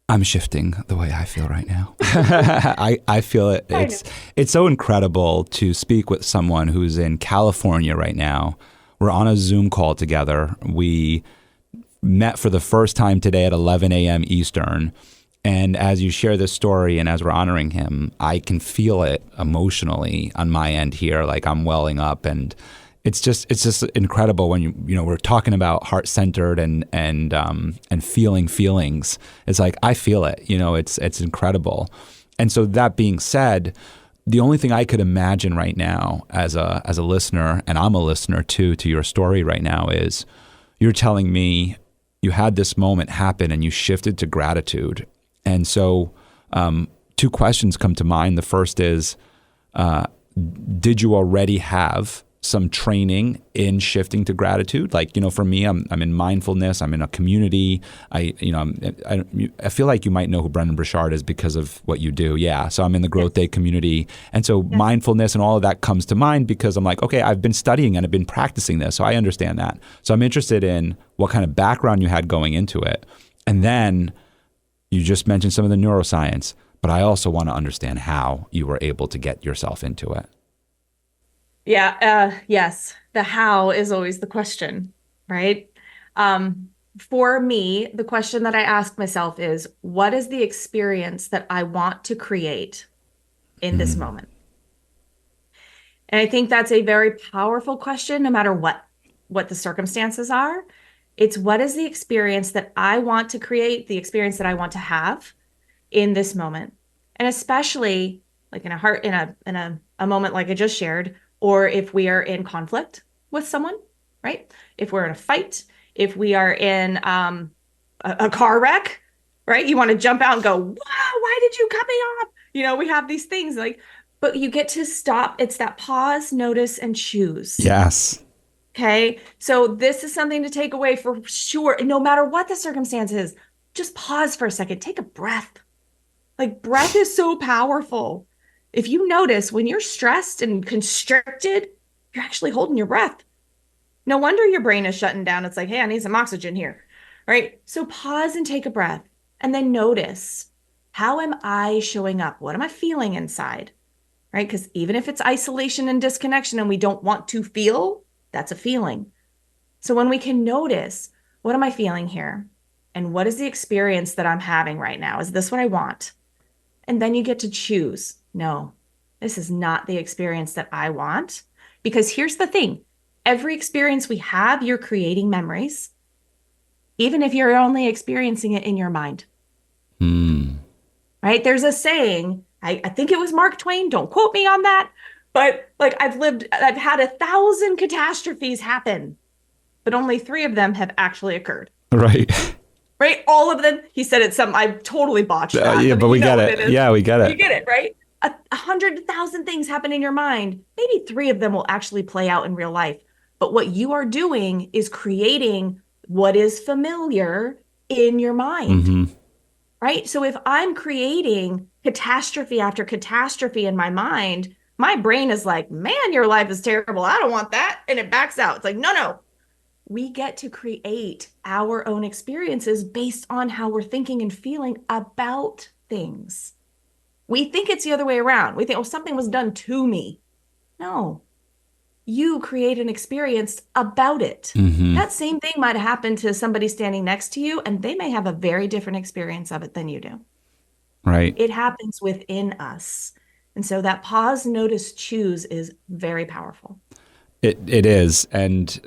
I'm shifting the way I feel right now. I feel it. I know. It's so incredible to speak with someone who's in California right now. We're on a Zoom call together. We met for the first time today at 11 a.m. Eastern. And as you share this story and as we're honoring him, I can feel it emotionally on my end here. Like I'm welling up, and it's just incredible when we're talking about heart centered and feeling feelings. It's like I feel it. It's incredible. And so that being said, the only thing I could imagine right now as a listener, and I'm a listener too to your story right now, is you're telling me you had this moment happen and you shifted to gratitude. And so two questions come to mind. The first is, did you already have some training in shifting to gratitude? Like, for me, I'm in mindfulness. I'm in a community. I feel like you might know who Brendan Burchard is because of what you do. Yeah. So I'm in the Growth Day community. And so Yes. mindfulness and all of that comes to mind because I'm like, okay, I've been studying and I've been practicing this. So I understand that. So I'm interested in what kind of background you had going into it. And then you just mentioned some of the neuroscience, but I also want to understand how you were able to get yourself into it. Yeah, yes. The how is always the question, right? Um, for me, the question that I ask myself is, what is the experience that I want to create in this Mm. moment? And I think that's a very powerful question, no matter what the circumstances are. It's what is the experience that I want to create, the experience that I want to have in this moment. And especially like in a a moment like I just shared, or if we are in conflict with someone, right? If we're in a fight, if we are in a car wreck, right? You want to jump out and go, wow, why did you cut me off? We have these things like, but you get to stop. It's that pause, notice, and choose. Yes. Okay. So this is something to take away for sure. No matter what the circumstance is, just pause for a second, take a breath. Like breath is so powerful. If you notice when you're stressed and constricted, you're actually holding your breath. No wonder your brain is shutting down. It's like, hey, I need some oxygen here. Right. So pause and take a breath and then notice, how am I showing up? What am I feeling inside? Right. Because even if it's isolation and disconnection and we don't want to feel, that's a feeling. So when we can notice, what am I feeling here? And what is the experience that I'm having right now? Is this what I want? And then you get to choose. No, this is not the experience that I want. Because here's the thing. Every experience we have, you're creating memories, even if you're only experiencing it in your mind. Right? There's a saying, I think it was Mark Twain, don't quote me on that, but like I've had 1,000 catastrophes happen, but only 3 of them have actually occurred. Right. Right? All of them. He said it I totally botched that. Yeah, but we get it. Yeah, we get it. You get it, right? 100,000 things happen in your mind. Maybe 3 of them will actually play out in real life. But what you are doing is creating what is familiar in your mind. Right? So if I'm creating catastrophe after catastrophe in my mind, my brain is like, man, your life is terrible. I don't want that. And it backs out. It's like, no. We get to create our own experiences based on how we're thinking and feeling about things. We think it's the other way around. We think, oh, something was done to me. No, you create an experience about it. That same thing might happen to somebody standing next to you, and they may have a very different experience of it than you do. Right. It happens within us. And so that pause, notice, choose is very powerful. It is, and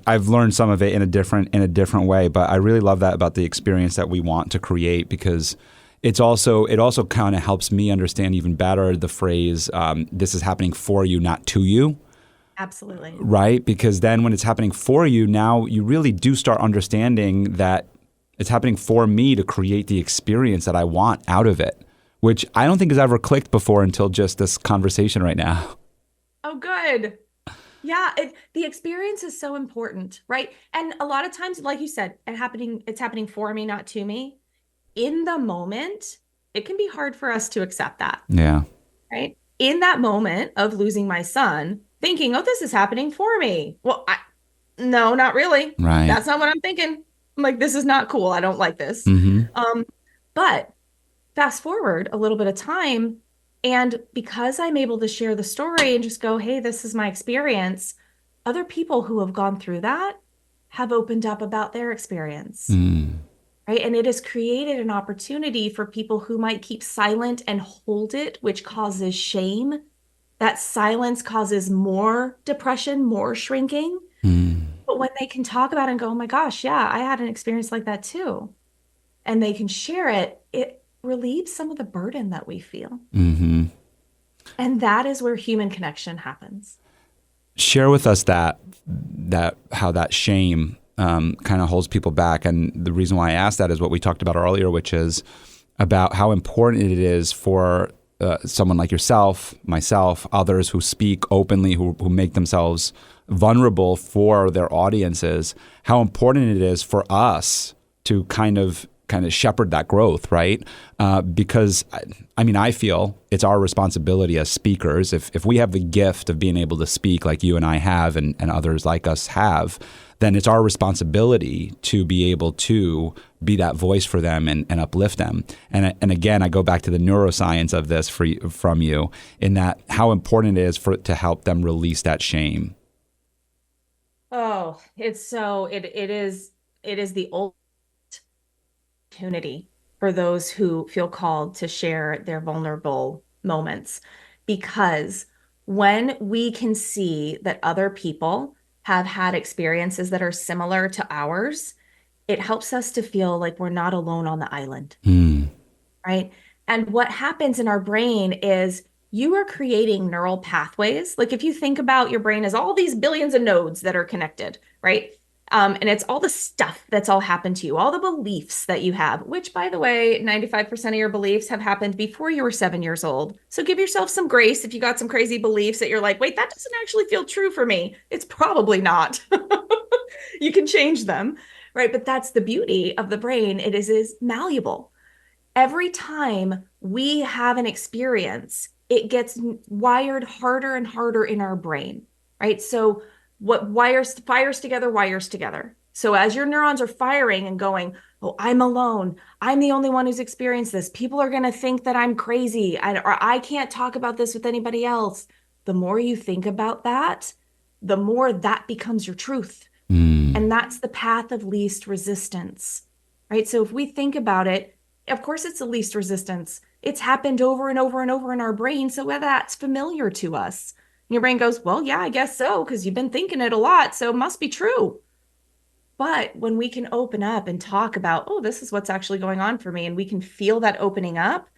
I've learned some of it in a different way, but I really love that about the experience that we want to create, because it also kind of helps me understand even better the phrase, this is happening for you, not to you. Absolutely. Right? Because then when it's happening for you, now you really do start understanding that it's happening for me to create the experience that I want out of it, which I don't think has ever clicked before until just this conversation right now. Oh, good. Yeah, the experience is so important, right? And a lot of times, like you said, it's happening for me, not to me. In the moment, it can be hard for us to accept that. Yeah. Right? In that moment of losing my son, thinking, oh, this is happening for me. Well, no, not really. Right. That's not what I'm thinking. I'm like, this is not cool. I don't like this. But fast forward a little bit of time, and because I'm able to share the story and just go, hey, this is my experience, other people who have gone through that have opened up about their experience. Right? And it has created an opportunity for people who might keep silent and hold it, which causes shame. That silence causes more depression, more shrinking. But when they can talk about it and go, oh my gosh, yeah, I had an experience like that too, and they can share it, it relieves some of the burden that we feel. And that is where human connection happens. Share with us that how that shame kind of holds people back. And the reason why I asked that is what we talked about earlier, which is about how important it is for someone like yourself, myself, others who speak openly, who make themselves vulnerable for their audiences, how important it is for us to kind of shepherd that growth, right? Because I feel it's our responsibility as speakers. If we have the gift of being able to speak like you and I have, and others like us have, then it's our responsibility to be able to be that voice for them and uplift them. And again, I go back to the neuroscience of this from you, in that how important it is to help them release that shame. Oh, it is the ultimate opportunity for those who feel called to share their vulnerable moments, because when we can see that other people have had experiences that are similar to ours, it helps us to feel like we're not alone on the island. Right? And what happens in our brain is you are creating neural pathways. Like if you think about your brain as all these billions of nodes that are connected, right? And it's all the stuff that's all happened to you, all the beliefs that you have, which, by the way, 95% of your beliefs have happened before you were 7 years old. So give yourself some grace if you got some crazy beliefs that you're like, wait, that doesn't actually feel true for me. It's probably not. You can change them, right? But that's the beauty of the brain. It is malleable. Every time we have an experience, it gets wired harder and harder in our brain, right? So what fires together, wires together. So as your neurons are firing and going, oh, I'm alone. I'm the only one who's experienced this. People are going to think that I'm crazy, or I can't talk about this with anybody else. The more you think about that, the more that becomes your truth. And that's the path of least resistance, right? So if we think about it, of course, it's the least resistance. It's happened over and over and over in our brain. So that's familiar to us. And your brain goes, well, yeah, I guess so, because you've been thinking it a lot. So it must be true. But when we can open up and talk about, oh, this is what's actually going on for me, and we can feel that opening up,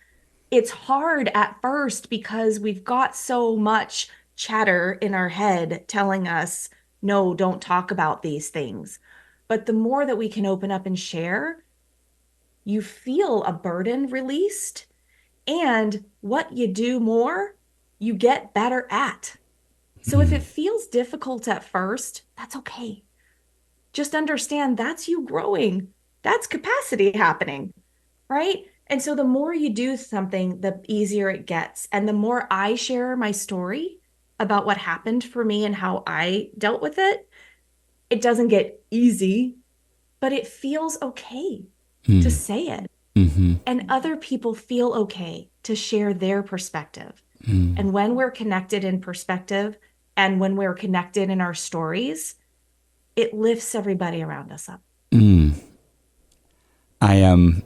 it's hard at first because we've got so much chatter in our head telling us, no, don't talk about these things. But the more that we can open up and share, you feel a burden released. And what you do more, you get better at. So if it feels difficult at first, that's okay. Just understand that's you growing. That's capacity happening, right? And so the more you do something, the easier it gets. And the more I share my story about what happened for me and how I dealt with it, it doesn't get easy, but it feels okay to say it. And other people feel okay to share their perspective. And when we're connected in perspective and when we're connected in our stories, it lifts everybody around us up. I am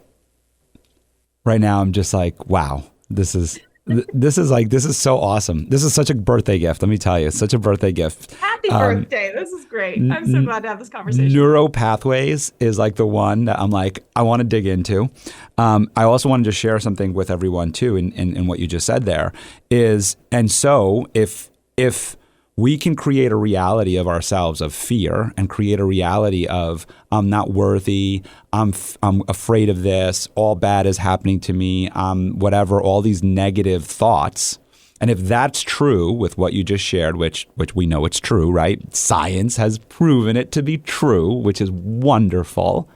right now. I'm just like, wow, this is so awesome. This is such a birthday gift. Let me tell you, it's such a birthday gift. Happy birthday. This is great. I'm so glad to have this conversation. Neuro pathways is like the one that I'm like, I want to dig into. I also wanted to share something with everyone too in what you just said there is, and so if we can create a reality of ourselves of fear and create a reality of I'm not worthy, I'm afraid of this, all bad is happening to me, whatever, all these negative thoughts. And if that's true with what you just shared, which we know it's true, right? Science has proven it to be true, which is wonderful.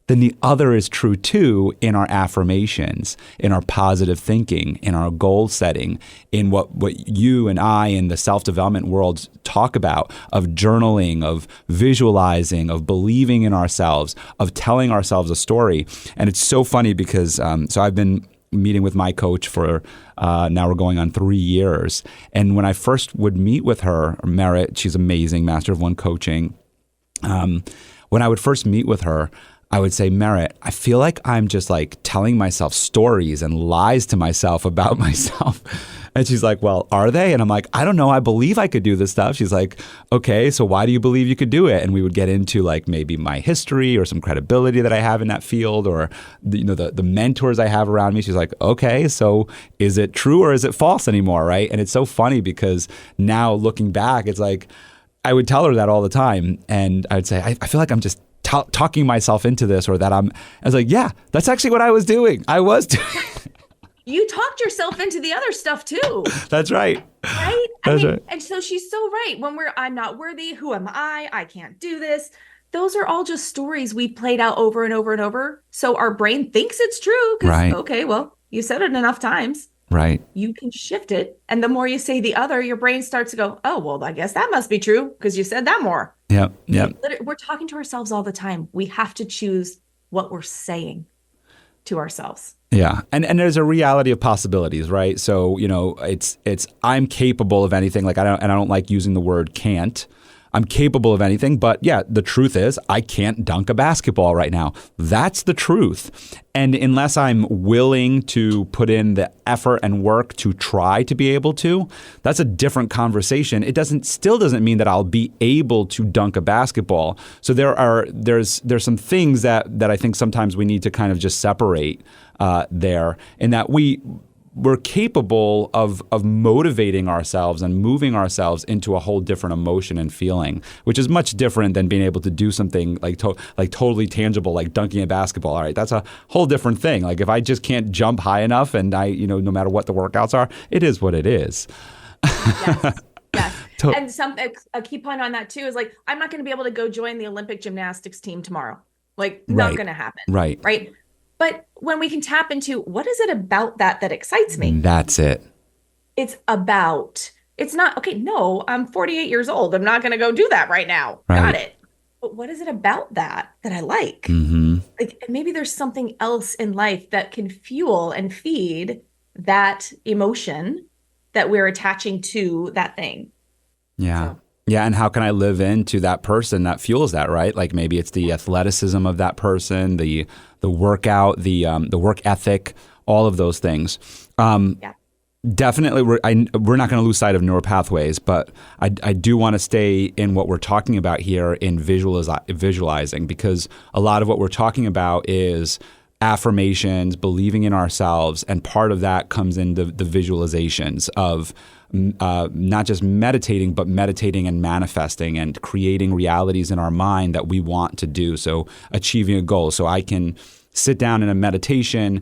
Then the other is true too in our affirmations, in our positive thinking, in our goal setting, in what you and I in the self-development world talk about, of journaling, of visualizing, of believing in ourselves, of telling ourselves a story. And it's so funny because so I've been meeting with my coach for now we're going on 3 years. And when I first would meet with her, Merit, she's amazing, Master of One coaching. When I would first meet with her, I would say, Merit, I feel like I'm just like telling myself stories and lies to myself about myself. And she's like, well, are they? And I'm like, I don't know. I believe I could do this stuff. She's like, okay, so why do you believe you could do it? And we would get into like maybe my history or some credibility that I have in that field or the mentors I have around me. She's like, okay, so is it true or is it false anymore, right? And it's so funny because now looking back, it's like I would tell her that all the time. And I would say, I feel like I'm just talking myself into this or that I was like, yeah, that's actually what I was doing. I was doing. You talked yourself into the other stuff too. That's right. Right? That's right. And so she's so right. When I'm not worthy, who am I? I can't do this. Those are all just stories we played out over and over and over. So our brain thinks it's true. Right. Okay, well, you said it enough times. Right. You can shift it. And the more you say the other, your brain starts to go, oh, well, I guess that must be true because you said that more. Yep. We're talking to ourselves all the time. We have to choose what we're saying to ourselves. Yeah. And there's a reality of possibilities, right? So, it's I'm capable of anything. Like I don't like using the word can't. I'm capable of anything, but yeah, the truth is I can't dunk a basketball right now. That's the truth. And unless I'm willing to put in the effort and work to try to be able to, that's a different conversation. It still doesn't mean that I'll be able to dunk a basketball. So there's some things that I think sometimes we need to kind of just separate there, in that we're capable of motivating ourselves and moving ourselves into a whole different emotion and feeling, which is much different than being able to do something like totally tangible, like dunking a basketball. All right, that's a whole different thing. Like if I just can't jump high enough, and no matter what the workouts are, it is what it is. Yes. Yes. And a key point on that too is like, I'm not going to be able to go join the Olympic gymnastics team tomorrow. Like, not going to happen. Right. Right. But when we can tap into what is it about that excites me? That's it. It's not, okay, no, I'm 48 years old. I'm not going to go do that right now. Right. Got it. But what is it about that I like? Mm-hmm. Like, maybe there's something else in life that can fuel and feed that emotion that we're attaching to that thing. Yeah. So. Yeah. And how can I live into that person that fuels that, right? Like maybe it's the athleticism of that person, the workout, the work ethic, all of those things. Yeah. Definitely, we're not going to lose sight of neural pathways, but I do want to stay in what we're talking about here in visualizing, because a lot of what we're talking about is affirmations, believing in ourselves, and part of that comes in the visualizations of not just meditating, but meditating and manifesting and creating realities in our mind that we want to do. So achieving a goal. So I can sit down in a meditation,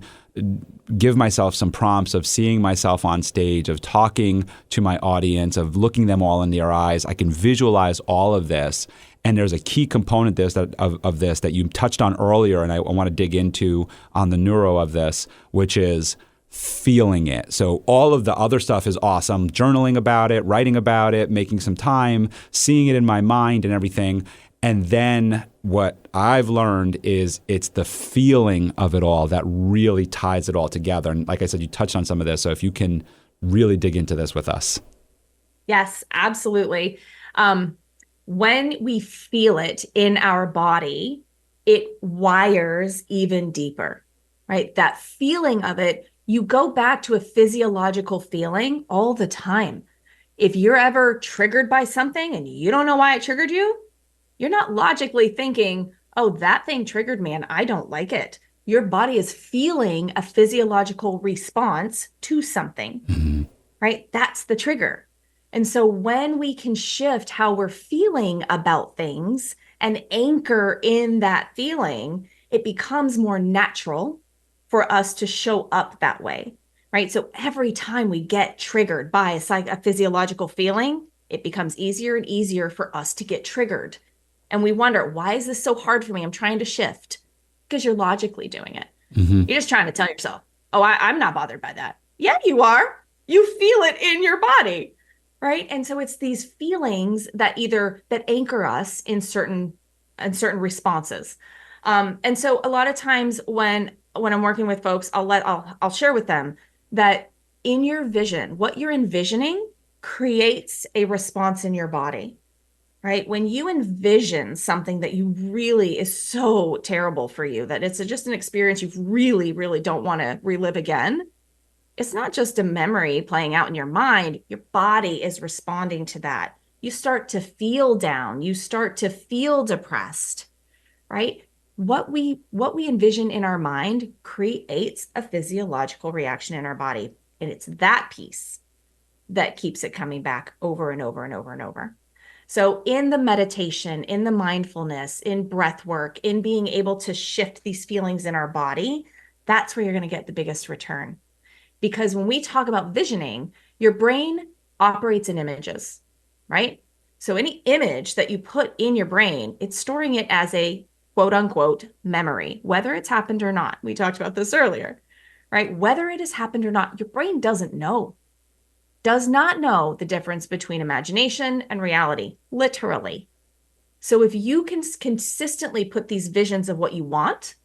give myself some prompts of seeing myself on stage, of talking to my audience, of looking them all in their eyes. I can visualize all of this. And there's a key component of this that you touched on earlier, and I want to dig into on the neuro of this, which is feeling it. So all of the other stuff is awesome. Journaling about it, writing about it, making some time, seeing it in my mind and everything. And then what I've learned is it's the feeling of it all that really ties it all together. And like I said, you touched on some of this. So if you can really dig into this with us. Yes, absolutely. When we feel it in our body, it wires even deeper, right? That feeling of it, you go back to a physiological feeling all the time. If you're ever triggered by something and you don't know why it triggered you, you're not logically thinking, oh, that thing triggered me and I don't like it. Your body is feeling a physiological response to something, right? That's the trigger. And so when we can shift how we're feeling about things and anchor in that feeling, it becomes more natural for us to show up that way, right? So every time we get triggered by a physiological feeling, it becomes easier and easier for us to get triggered. And we wonder, why is this so hard for me? I'm trying to shift. Because you're logically doing it. You're just trying to tell yourself, oh, I'm not bothered by that. Yeah, you are. You feel it in your body, right? And so it's these feelings that anchor us in certain responses. And so a lot of times when I'm working with folks, I'll share with them that in your vision, what you're envisioning creates a response in your body. Right? When you envision something that you really is so terrible for you, that it's just an experience you really, really don't want to relive again, it's not just a memory playing out in your mind. Your body is responding to that. You start to feel down. You start to feel depressed, right? What we envision in our mind creates a physiological reaction in our body. And it's that piece that keeps it coming back over and over and over and over. So in the meditation, in the mindfulness, in breath work, in being able to shift these feelings in our body, that's where you're going to get the biggest return. Because when we talk about visioning, your brain operates in images, right? So any image that you put in your brain, it's storing it as a quote unquote memory, whether it's happened or not. We talked about this earlier, right? Whether it has happened or not, your brain does not know the difference between imagination and reality, literally. So if you can consistently put these visions of what you want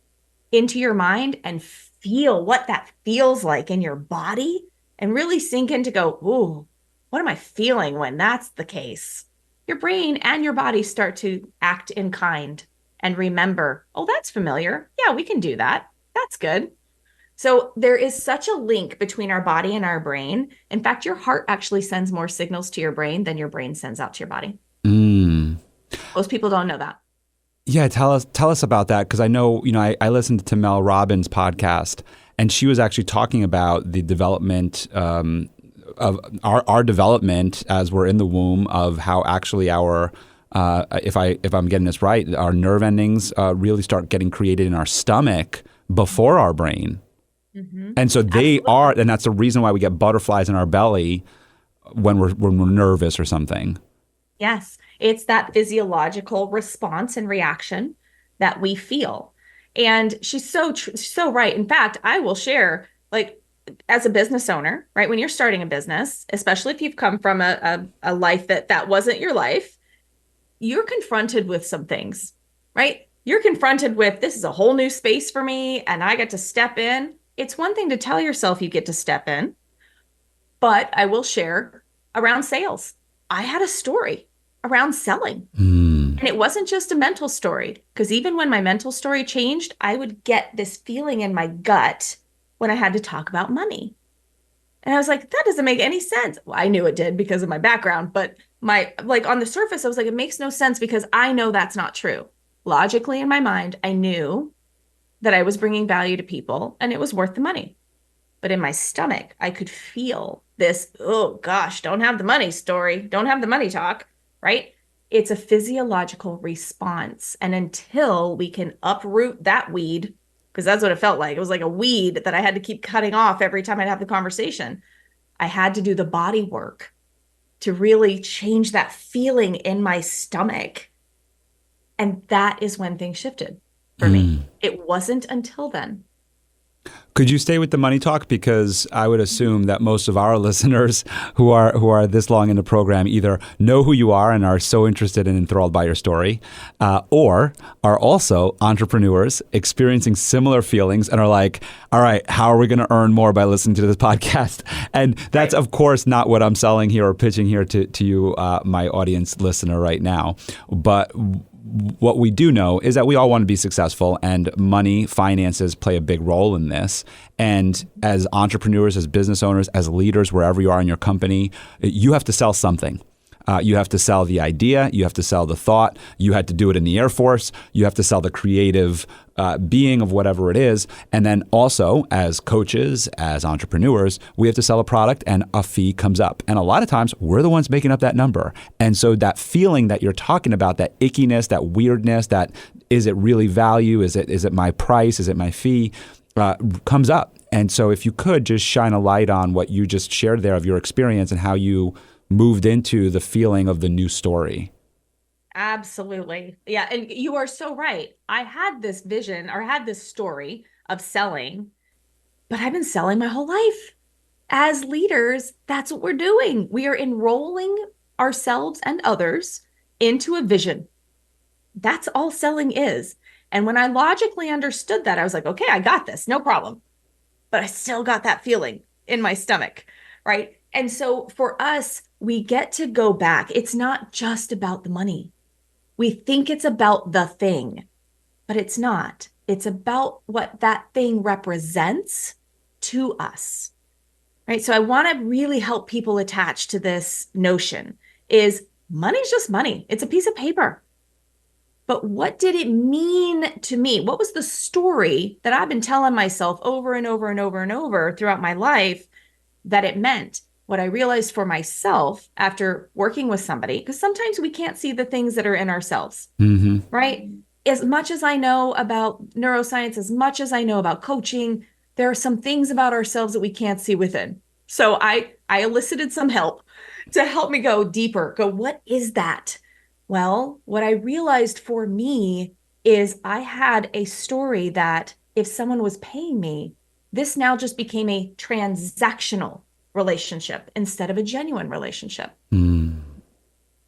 into your mind and feel what that feels like in your body and really sink in to go, ooh, what am I feeling when that's the case? Your brain and your body start to act in kind and remember, oh, that's familiar. Yeah, we can do that. That's good. So there is such a link between our body and our brain. In fact, your heart actually sends more signals to your brain than your brain sends out to your body. Most people don't know that. Yeah, tell us about that, because I know, I listened to Mel Robbins' podcast, and she was actually talking about the development of our development as we're in the womb, of how actually our if I'm getting this right, our nerve endings really start getting created in our stomach before our brain. Mm-hmm. And so they Absolutely. are, and that's the reason why we get butterflies in our belly when we're nervous or something. Yes, it's that physiological response and reaction that we feel. And she's so right. In fact, I will share, like, as a business owner, right? When you're starting a business, especially if you've come from a life that wasn't your life, you're confronted with some things, right? You're confronted with, this is a whole new space for me and I get to step in. It's one thing to tell yourself you get to step in, but I will share around sales. I had a story around selling. And it wasn't just a mental story, because even when my mental story changed, I would get this feeling in my gut when I had to talk about money. And I was like, that doesn't make any sense. Well, I knew it did because of my background, but like on the surface, I was like, it makes no sense because I know that's not true. Logically, in my mind, I knew that I was bringing value to people and it was worth the money. But in my stomach, I could feel this, oh gosh, don't have the money story, don't have the money talk, right? It's a physiological response. And until we can uproot that weed, because that's what it felt like. It was like a weed that I had to keep cutting off every time I'd have the conversation. I had to do the body work to really change that feeling in my stomach. And that is when things shifted for me. It wasn't until then. Could you stay with the money talk? Because I would assume that most of our listeners who are this long in the program either know who you are and are so interested and enthralled by your story, or are also entrepreneurs experiencing similar feelings and are like, all right, how are we going to earn more by listening to this podcast? And that's, of course, not what I'm selling here or pitching here to you, my audience listener right now. But what we do know is that we all want to be successful, and money, finances play a big role in this. And as entrepreneurs, as business owners, as leaders, wherever you are in your company, you have to sell something. You have to sell the idea. You have to sell the thought. You had to do it in the Air Force. You have to sell the creative being of whatever it is. And then also, as coaches, as entrepreneurs, we have to sell a product and a fee comes up. And a lot of times, we're the ones making up that number. And so that feeling that you're talking about, that ickiness, that weirdness, that is it really value? Is it my price? Is it my fee? Comes up. And so if you could just shine a light on what you just shared there of your experience and how you moved into the feeling of the new story. Absolutely. Yeah. And you are so right. I had this vision or had this story of selling, but I've been selling my whole life. As leaders, that's what we're doing. We are enrolling ourselves and others into a vision. That's all selling is. And when I logically understood that, I was like, okay, I got this, no problem. But I still got that feeling in my stomach, right? And so for us, we get to go back. It's not just about the money. We think it's about the thing, but it's not. It's about what that thing represents to us, right? So I want to really help people attach to this notion is money's just money. It's a piece of paper. But what did it mean to me? What was the story that I've been telling myself over and over and over and over throughout my life that it meant? What I realized for myself after working with somebody, because sometimes we can't see the things that are in ourselves, right? As much as I know about neuroscience, as much as I know about coaching, there are some things about ourselves that we can't see within. So I elicited some help to help me go deeper, what is that? Well, what I realized for me is I had a story that if someone was paying me, this now just became a transactional relationship instead of a genuine relationship. And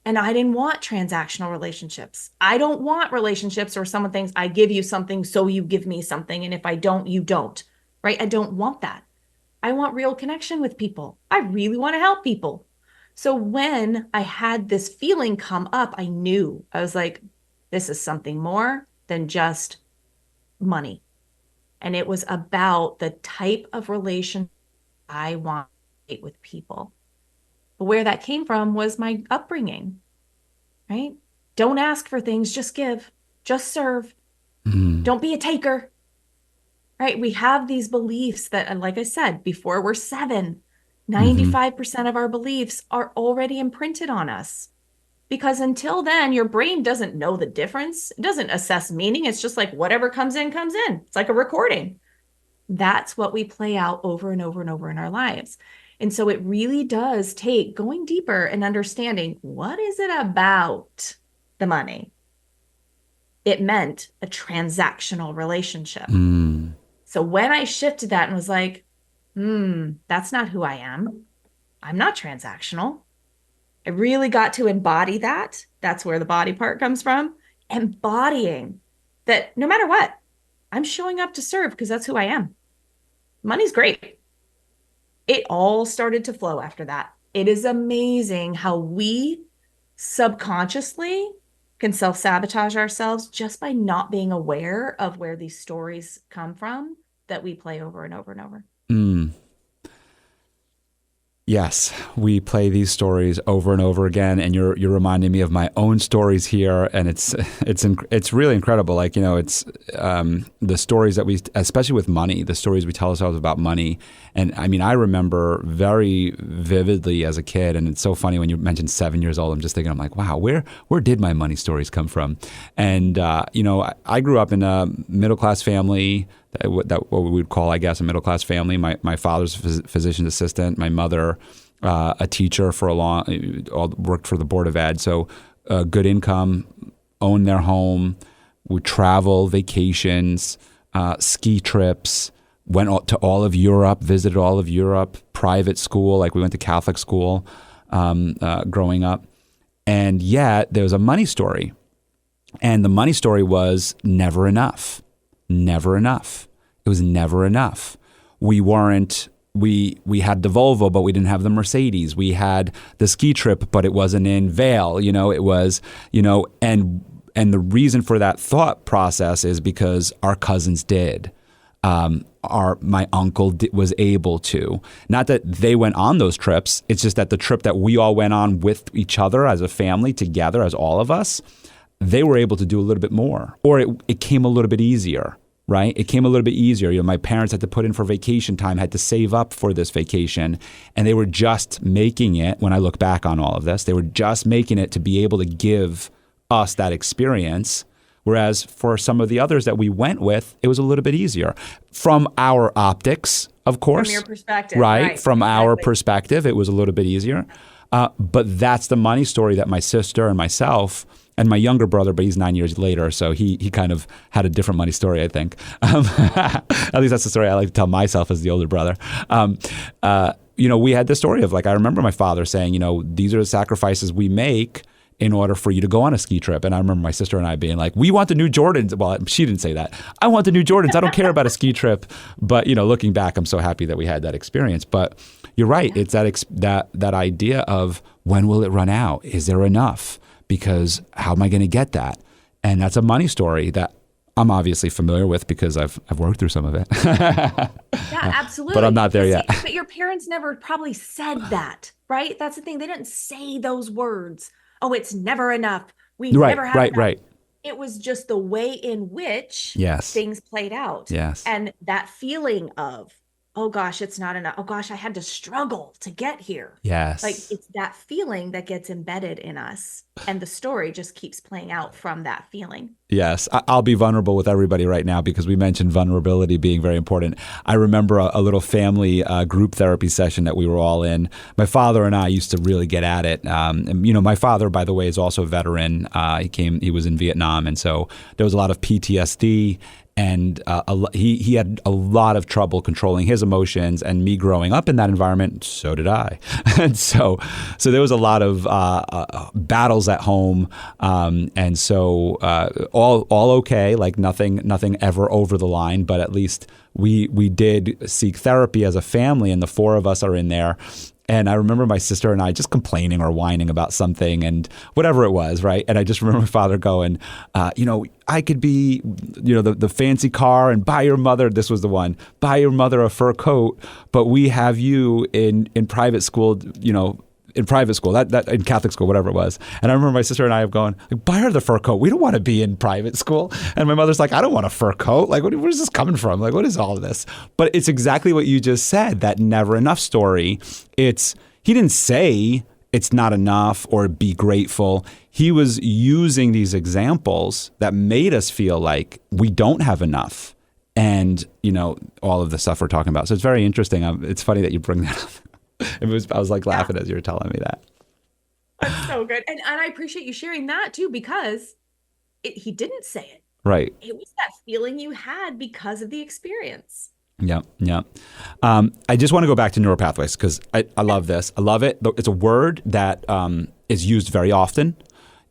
I didn't want transactional relationships. I don't want relationships where someone thinks I give you something, so you give me something. And if I don't, you don't, right? I don't want that. I want real connection with people. I really want to help people. So when I had this feeling come up, I knew, I was like, this is something more than just money. And it was about the type of relationship I want with people. But where that came from was my upbringing, right? Don't ask for things, just give, just serve. Don't be a taker. right? We have these beliefs that, and like I said, before we're 7, Hmm. 95% of our beliefs are already imprinted on us. Because until then, your brain doesn't know the difference. It doesn't assess meaning. It's just like whatever comes in, comes in. It's like a recording. That's what we play out over and over and over in our lives. And so it really does take going deeper and understanding what is it about the money? It meant a transactional relationship. Mm. So when I shifted that and was like, that's not who I am. I'm not transactional. I really got to embody that. That's where the body part comes from. Embodying that no matter what, I'm showing up to serve because that's who I am. Money's great. It all started to flow after that. It is amazing how we subconsciously can self sabotage ourselves just by not being aware of where these stories come from that we play over and over and over. Mm. Yes, we play these stories over and over again, and you're reminding me of my own stories here, and it's really incredible. Like, it's the stories that we, especially with money, the stories we tell ourselves about money. And I mean, I remember very vividly as a kid, and it's so funny when you mentioned 7 years old. I'm just thinking, I'm like, wow, where did my money stories come from? And I grew up in a middle class family. That what we would call, I guess, a middle class family. My father's a physician's assistant. My mother, a teacher for worked for the Board of Ed. So good income, owned their home, would travel, vacations, ski trips, went to all of Europe, visited all of Europe, private school. Like we went to Catholic school growing up. And yet there was a money story. And the money story was never enough. Never enough. It was never enough. We had the Volvo, but we didn't have the Mercedes. We had the ski trip, but it wasn't in Vail. It was, and the reason for that thought process is because our cousins did. My uncle was able to. Not that they went on those trips. It's just that the trip that we all went on with each other as a family together, as all of us, they were able to do a little bit more, or it came a little bit easier, right? It came a little bit easier. My parents had to put in for vacation time, had to save up for this vacation, and they were just making it, when I look back on all of this, they were just making it to be able to give us that experience. Whereas for some of the others that we went with, it was a little bit easier. From our optics, of course. From your perspective. Right? From our Exactly. perspective, it was a little bit easier. But that's the money story that my sister and myself and my younger brother, but he's 9 years later, so he kind of had a different money story, I think. At least that's the story I like to tell myself as the older brother. We had this story of, like, I remember my father saying, these are the sacrifices we make in order for you to go on a ski trip. And I remember my sister and I being like, we want the new Jordans. Well, she didn't say that. I want the new Jordans. I don't care about a ski trip. But, looking back, I'm so happy that we had that experience. But you're right. It's that idea of, when will it run out? Is there enough? Because how am I going to get that? And that's a money story that I'm obviously familiar with because I've worked through some of it. Yeah, absolutely. But I'm not there yet. But your parents never probably said that, right? That's the thing. They didn't say those words. Oh, it's never enough. We never have enough. Right. It was just the way in which Yes. things played out. Yes. And that feeling of, oh gosh, it's not enough. Oh gosh, I had to struggle to get here. Yes. Like, it's that feeling that gets embedded in us. And the story just keeps playing out from that feeling. Yes, I'll be vulnerable with everybody right now because we mentioned vulnerability being very important. I remember a little family group therapy session that we were all in. My father and I used to really get at it. My father, by the way, is also a veteran. He was in Vietnam, and so there was a lot of PTSD. And he had a lot of trouble controlling his emotions. And me growing up in that environment, so did I. And so there was a lot of battles at home. And so all okay, like nothing ever over the line. But at least we did seek therapy as a family, and the four of us are in there. And I remember my sister and I just complaining or whining about something and whatever it was, right? And I just remember my father going, I could be, the fancy car and buy your mother, this was the one, buy your mother a fur coat, but we have you in private school, in private school, that in Catholic school, whatever it was. And I remember my sister and I have going, like, buy her the fur coat. We don't want to be in private school. And my mother's like, I don't want a fur coat. Like, where is this coming from? Like, what is all of this? But it's exactly what you just said, that never enough story. He didn't say it's not enough or be grateful. He was using these examples that made us feel like we don't have enough. And, all of the stuff we're talking about. So it's very interesting. It's funny that you bring that up. I was like laughing as you were telling me that. That's so good. And I appreciate you sharing that too, because he didn't say it. Right. It was that feeling you had because of the experience. Yeah. I just want to go back to neural pathways because I love this. I love it. It's a word that is used very often.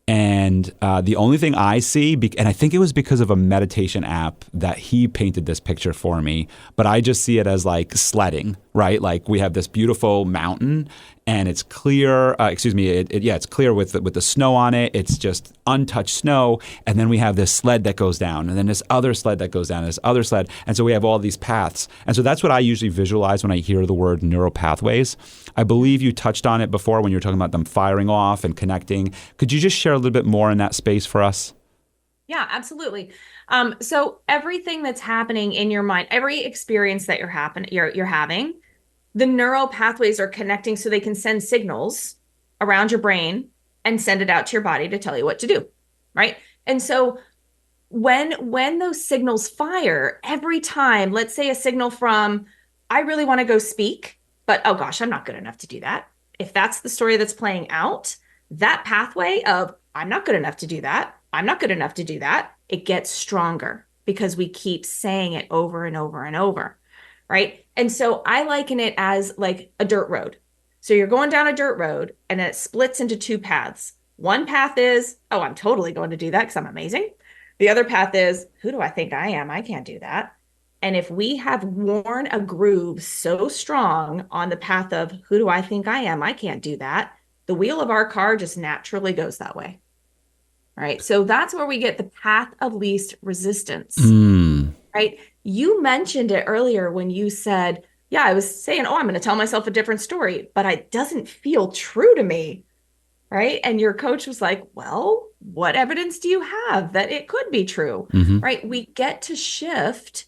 And the only thing I see, and I think it was because of a meditation app that he painted this picture for me, but I just see it as like sledding, right? Like we have this beautiful mountain and it's clear, it's clear with the snow on it. It's just untouched snow. And then we have this sled that goes down and then this other sled that goes down, this other sled. And so we have all these paths. And so that's what I usually visualize when I hear the word neural pathways. I believe you touched on it before when you were talking about them firing off and connecting. Could you just share a little bit more in that space for us? Yeah, absolutely. So everything that's happening in your mind, every experience that you're having, the neural pathways are connecting so they can send signals around your brain and send it out to your body to tell you what to do, right? And so when those signals fire, every time, let's say a signal from, I really want to go speak, but oh gosh, I'm not good enough to do that. If that's the story that's playing out, that pathway of, I'm not good enough to do that, I'm not good enough to do that, it gets stronger because we keep saying it over and over and over, right? And so I liken it as like a dirt road. So you're going down a dirt road and it splits into two paths. One path is, oh, I'm totally going to do that because I'm amazing. The other path is, who do I think I am? I can't do that. And if we have worn a groove so strong on the path of who do I think I am? I can't do that. The wheel of our car just naturally goes that way. Right. So that's where we get the path of least resistance. Right. You mentioned it earlier when you said, yeah, I was saying, oh, I'm going to tell myself a different story, but it doesn't feel true to me. Right. And your coach was like, well, what evidence do you have that it could be true? Right. We get to shift.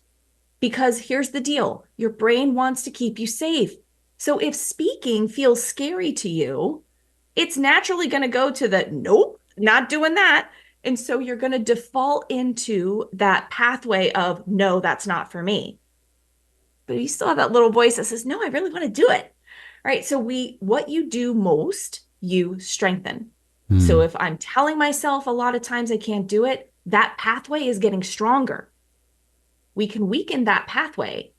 Because here's the deal, your brain wants to keep you safe. So if speaking feels scary to you, it's naturally going to go to the, nope, not doing that. And so you're going to default into that pathway of, no, that's not for me. But you still have that little voice that says, no, I really want to do it. Right. So what you do most, you strengthen. So if I'm telling myself a lot of times I can't do it, that pathway is getting stronger. We can weaken that pathway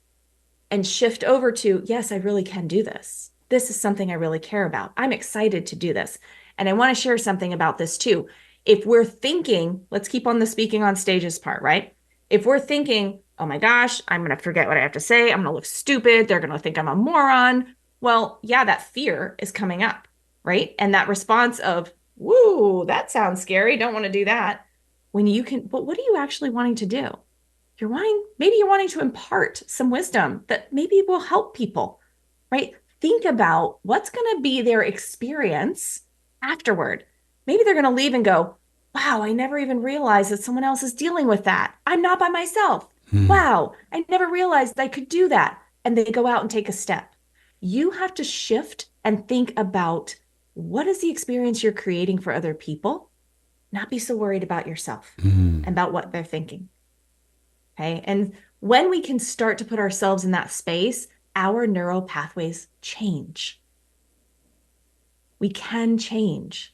and shift over to, yes, I really can do this. This is something I really care about. I'm excited to do this. And I want to share something about this too. If we're thinking, let's keep on the speaking on stages part, right? If we're thinking, oh my gosh, I'm going to forget what I have to say. I'm going to look stupid. They're going to think I'm a moron. Well, yeah, that fear is coming up, right? And that response of, woo, that sounds scary. Don't want to do that. But what are you actually wanting to do? Maybe you're wanting to impart some wisdom that maybe will help people, right? Think about what's going to be their experience afterward. Maybe they're going to leave and go, wow, I never even realized that someone else is dealing with that. I'm not by myself. Wow, I never realized I could do that. And they go out and take a step. You have to shift and think about what is the experience you're creating for other people, not be so worried about yourself and about what they're thinking. Okay. And when we can start to put ourselves in that space, our neural pathways change. We can change.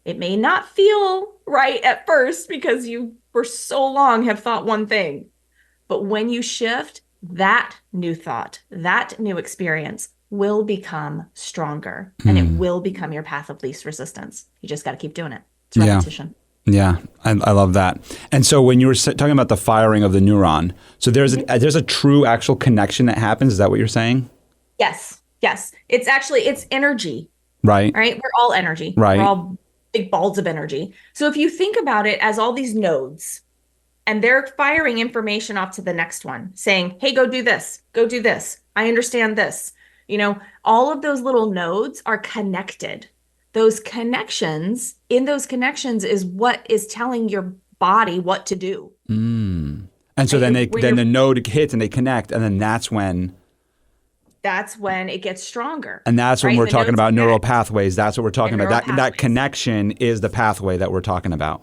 It may not feel right at first because you for so long have thought one thing, but when you shift, that new thought, that new experience will become stronger and it will become your path of least resistance. You just got to keep doing it. It's repetition. Yeah, I love that. And so when you were talking about the firing of the neuron, so there's a true actual connection that happens. Is that what you're saying? Yes. It's energy. Right. Right. We're all energy. Right. We're all big balls of energy. So if you think about it as all these nodes and they're firing information off to the next one saying, hey, go do this. Go do this. I understand this. All of those little nodes are connected. Those connections, in those connections is what is telling your body what to do. And so then the node hits and they connect, and then that's when it gets stronger. And that's when right? we're The talking nodes about neural connect. pathways. That's what we're talking Your about. neural That pathways. connection is the pathway that we're talking about.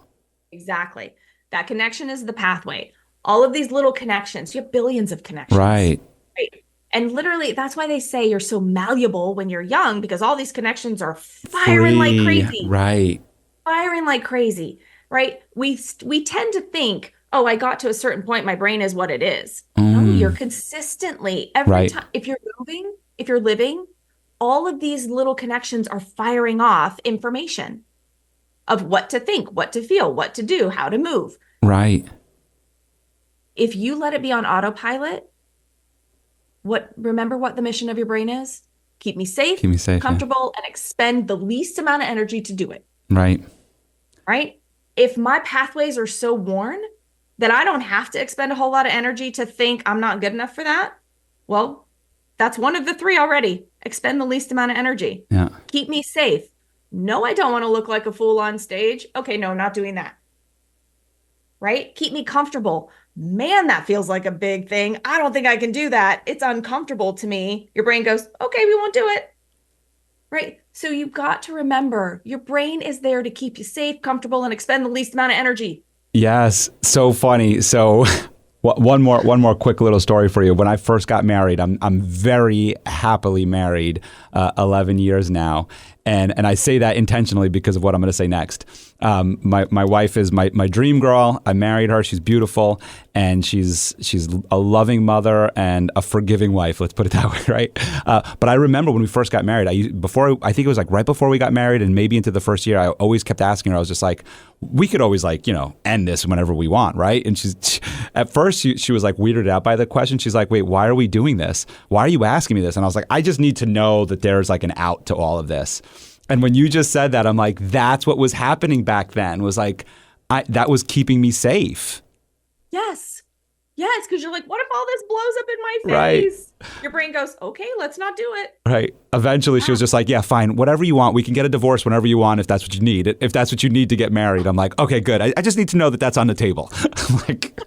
Exactly. That connection is the pathway. All of these little connections, you have billions of connections. Right. Right. And literally, that's why they say you're so malleable when you're young, because all these connections are firing like crazy. Right. Firing like crazy, right? We tend to think, oh, I got to a certain point, my brain is what it is. No, you're consistently, every Right. time, if you're moving, if you're living, all of these little connections are firing off information of what to think, what to feel, what to do, how to move. Right. If you let it be on autopilot, remember what the mission of your brain is? Keep me safe, comfortable, and expend the least amount of energy to do it. Right. Right? If my pathways are so worn that I don't have to expend a whole lot of energy to think I'm not good enough for that, well, that's one of the three already. Expend the least amount of energy. Yeah. Keep me safe. No, I don't want to look like a fool on stage. Okay, no, not doing that. Right? Keep me comfortable. Man, that feels like a big thing. I don't think I can do that. It's uncomfortable to me. Your brain goes, okay, we won't do it. Right? So you've got to remember your brain is there to keep you safe, comfortable, and expend the least amount of energy. Yes. So funny. So one more quick little story for you. When I first got married, I'm very happily married, 11 years now. And I say that intentionally because of what I'm going to say next. My wife is my dream girl. I married her. She's beautiful, and she's a loving mother and a forgiving wife. Let's put it that way, right? But I remember when we first got married. I think it was like right before we got married, and maybe into the first year. I always kept asking her. I was just like, we could always end this whenever we want, right? And at first she was like weirded out by the question. She's like, wait, why are we doing this? Why are you asking me this? And I was like, I just need to know that there's like an out to all of this. And when you just said that, I'm like, that's what was happening back then, was like, that was keeping me safe. Yes. Yes, because you're like, what if all this blows up in my face? Right. Your brain goes, okay, let's not do it. Right. Eventually, she was just like, yeah, fine, whatever you want. We can get a divorce whenever you want if that's what you need. If that's what you need to get married. I'm like, okay, good. I just need to know that that's on the table. I'm like,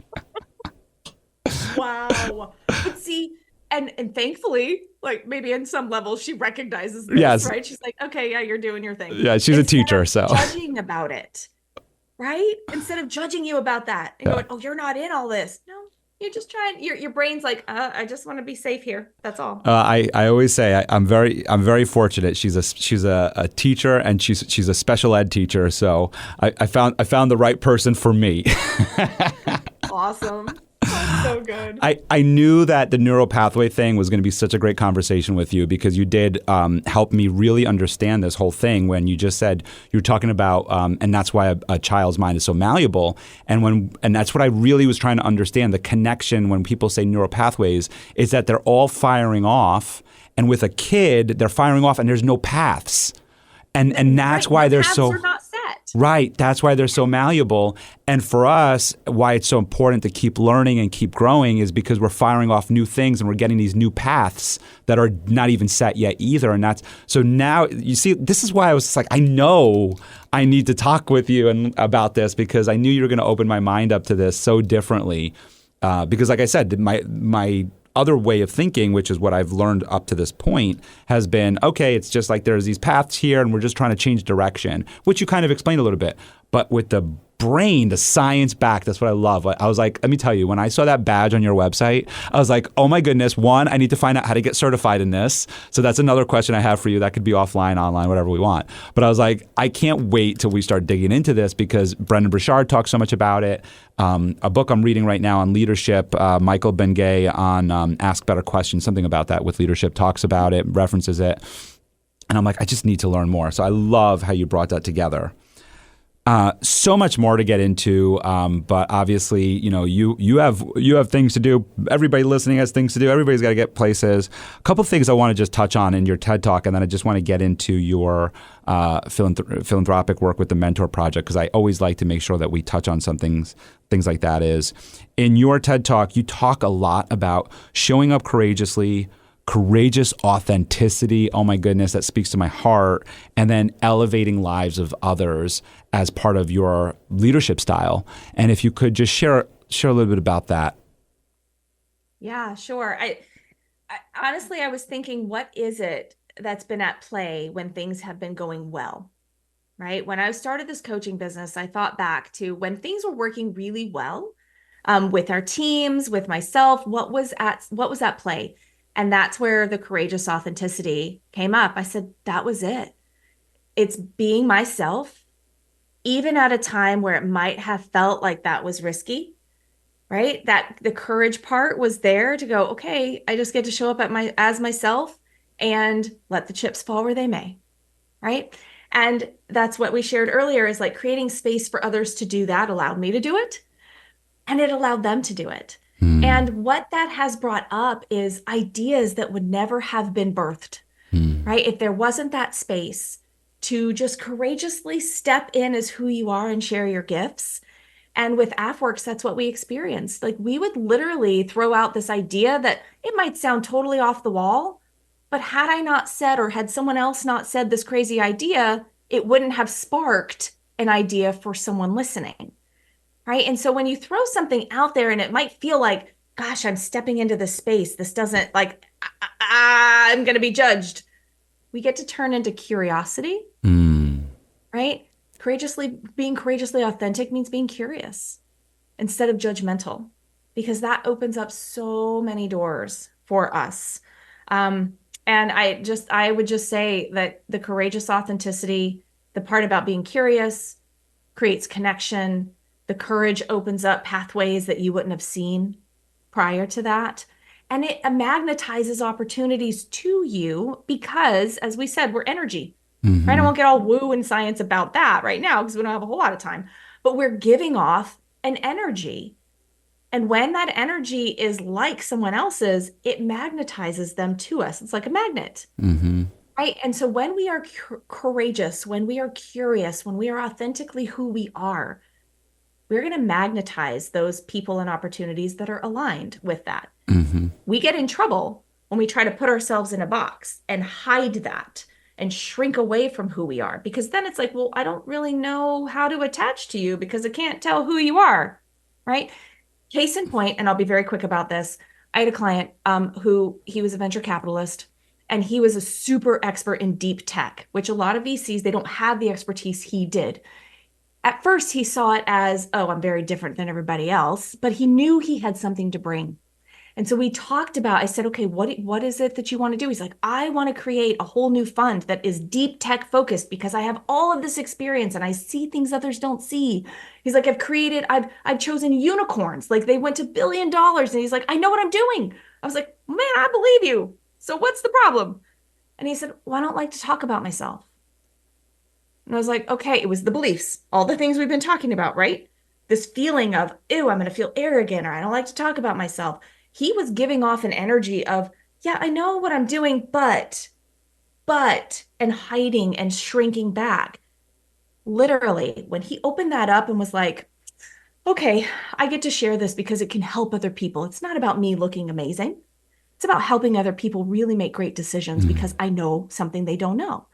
wow. But see, and thankfully, like maybe in some level, she recognizes this, yes. Right? She's like, okay, yeah, you're doing your thing. Yeah, she's a teacher, so. Judging about it, right? Instead of judging you about that and going, oh, you're not in all this. No, you're just trying. Your brain's like, I just want to be safe here. That's all. I always say I'm very fortunate. She's a teacher, and she's a special ed teacher. So I found the right person for me. Awesome. That's so good. I knew that the neural pathway thing was going to be such a great conversation with you, because you did help me really understand this whole thing when you just said you were talking about, and that's why a child's mind is so malleable. And that's what I really was trying to understand. The connection when people say neural pathways is that they're all firing off. And with a kid, they're firing off and there's no paths. And that's why they're so... are not set. Right. That's why they're so malleable. And for us, why it's so important to keep learning and keep growing is because we're firing off new things and we're getting these new paths that are not even set yet either. And that's so now, you see, this is why I was just like, I know I need to talk with you about this, because I knew you were going to open my mind up to this so differently. Because like I said, my other way of thinking, which is what I've learned up to this point, has been, okay, it's just like there's these paths here and we're just trying to change direction, which you kind of explained a little bit. But with the brain, the science back, that's what I love. I was like, let me tell you, when I saw that badge on your website, I was like, oh my goodness, one, I need to find out how to get certified in this. So that's another question I have for you. That could be offline, online, whatever we want. But I was like, I can't wait till we start digging into this, because Brendan Burchard talks so much about it. A book I'm reading right now on leadership, Michael Bengay on Ask Better Questions, something about that with leadership, talks about it, references it. And I'm like, I just need to learn more. So I love how you brought that together. So much more to get into, but obviously, you have things to do. Everybody listening has things to do. Everybody's got to get places. A couple of things I want to just touch on in your TED Talk, and then I just want to get into your philanthropic work with the Mentor Project, because I always like to make sure that we touch on some things like that. Is in your TED Talk, you talk a lot about showing up courageously, courageous authenticity. Oh my goodness, that speaks to my heart. And then elevating lives of others as part of your leadership style. And if you could just share a little bit about that. Yeah, sure. I honestly, I was thinking, what is it that's been at play when things have been going well? Right? When I started this coaching business, I thought back to when things were working really well, with our teams, with myself, what was at play? And that's where the courageous authenticity came up. I said, that was it. It's being myself, even at a time where it might have felt like that was risky, right? That the courage part was there to go, okay, I just get to show up as myself and let the chips fall where they may, right? And that's what we shared earlier, is like creating space for others to do that allowed me to do it, and it allowed them to do it. And what that has brought up is ideas that would never have been birthed, right? If there wasn't that space to just courageously step in as who you are and share your gifts. And with AFWorks, that's what we experienced. Like, we would literally throw out this idea that it might sound totally off the wall, but had I not said, or had someone else not said this crazy idea, it wouldn't have sparked an idea for someone listening, right? And so when you throw something out there and it might feel like, gosh, I'm stepping into this space, this doesn't, like, I'm going to be judged. We get to turn into curiosity, right? Being courageously authentic means being curious instead of judgmental, because that opens up so many doors for us. And I would just say that the courageous authenticity, the part about being curious, creates connection. The courage opens up pathways that you wouldn't have seen prior to that. And it magnetizes opportunities to you because, as we said, we're energy, right? I won't get all woo in science about that right now because we don't have a whole lot of time, but we're giving off an energy. And when that energy is like someone else's, it magnetizes them to us. It's like a magnet, right? And so when we are courageous, when we are curious, when we are authentically who we are, we're going to magnetize those people and opportunities that are aligned with that. We get in trouble when we try to put ourselves in a box and hide that and shrink away from who we are, because then it's like, well, I don't really know how to attach to you because I can't tell who you are, right? Case in point, and I'll be very quick about this. I had a client who he was a venture capitalist, and he was a super expert in deep tech, which a lot of VCs, they don't have the expertise he did. At first, he saw it as, oh, I'm very different than everybody else, but he knew he had something to bring. And so we talked about, I said, okay, what is it that you want to do? He's like, I want to create a whole new fund that is deep tech focused because I have all of this experience and I see things others don't see. He's like, I've chosen unicorns. Like, they went to $1 billion. And he's like, I know what I'm doing. I was like, man, I believe you. So what's the problem? And he said, well, I don't like to talk about myself. And I was like, okay, it was the beliefs, all the things we've been talking about, right? This feeling of, ew, I'm going to feel arrogant, or I don't like to talk about myself. He was giving off an energy of, yeah, I know what I'm doing, but, and hiding and shrinking back. Literally, when he opened that up and was like, okay, I get to share this because it can help other people. It's not about me looking amazing. It's about helping other people really make great decisions because I know something they don't know.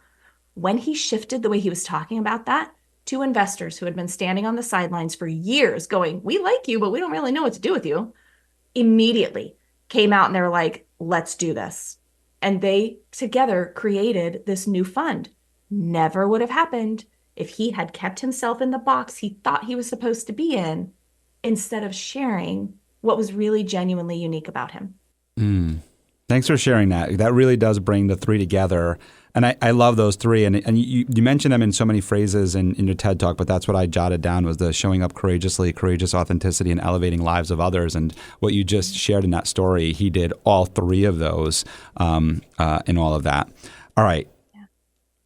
When he shifted the way he was talking about that to investors who had been standing on the sidelines for years going, we like you, but we don't really know what to do with you, immediately came out and they were like, let's do this. And they together created this new fund. Never would have happened if he had kept himself in the box he thought he was supposed to be in, instead of sharing what was really genuinely unique about him. Thanks for sharing that. That really does bring the three together. And I love those three. And you mentioned them in so many phrases in your TED Talk, but that's what I jotted down was the showing up courageously, courageous authenticity, and elevating lives of others. And what you just shared in that story, he did all three of those in all of that. All right. Yeah.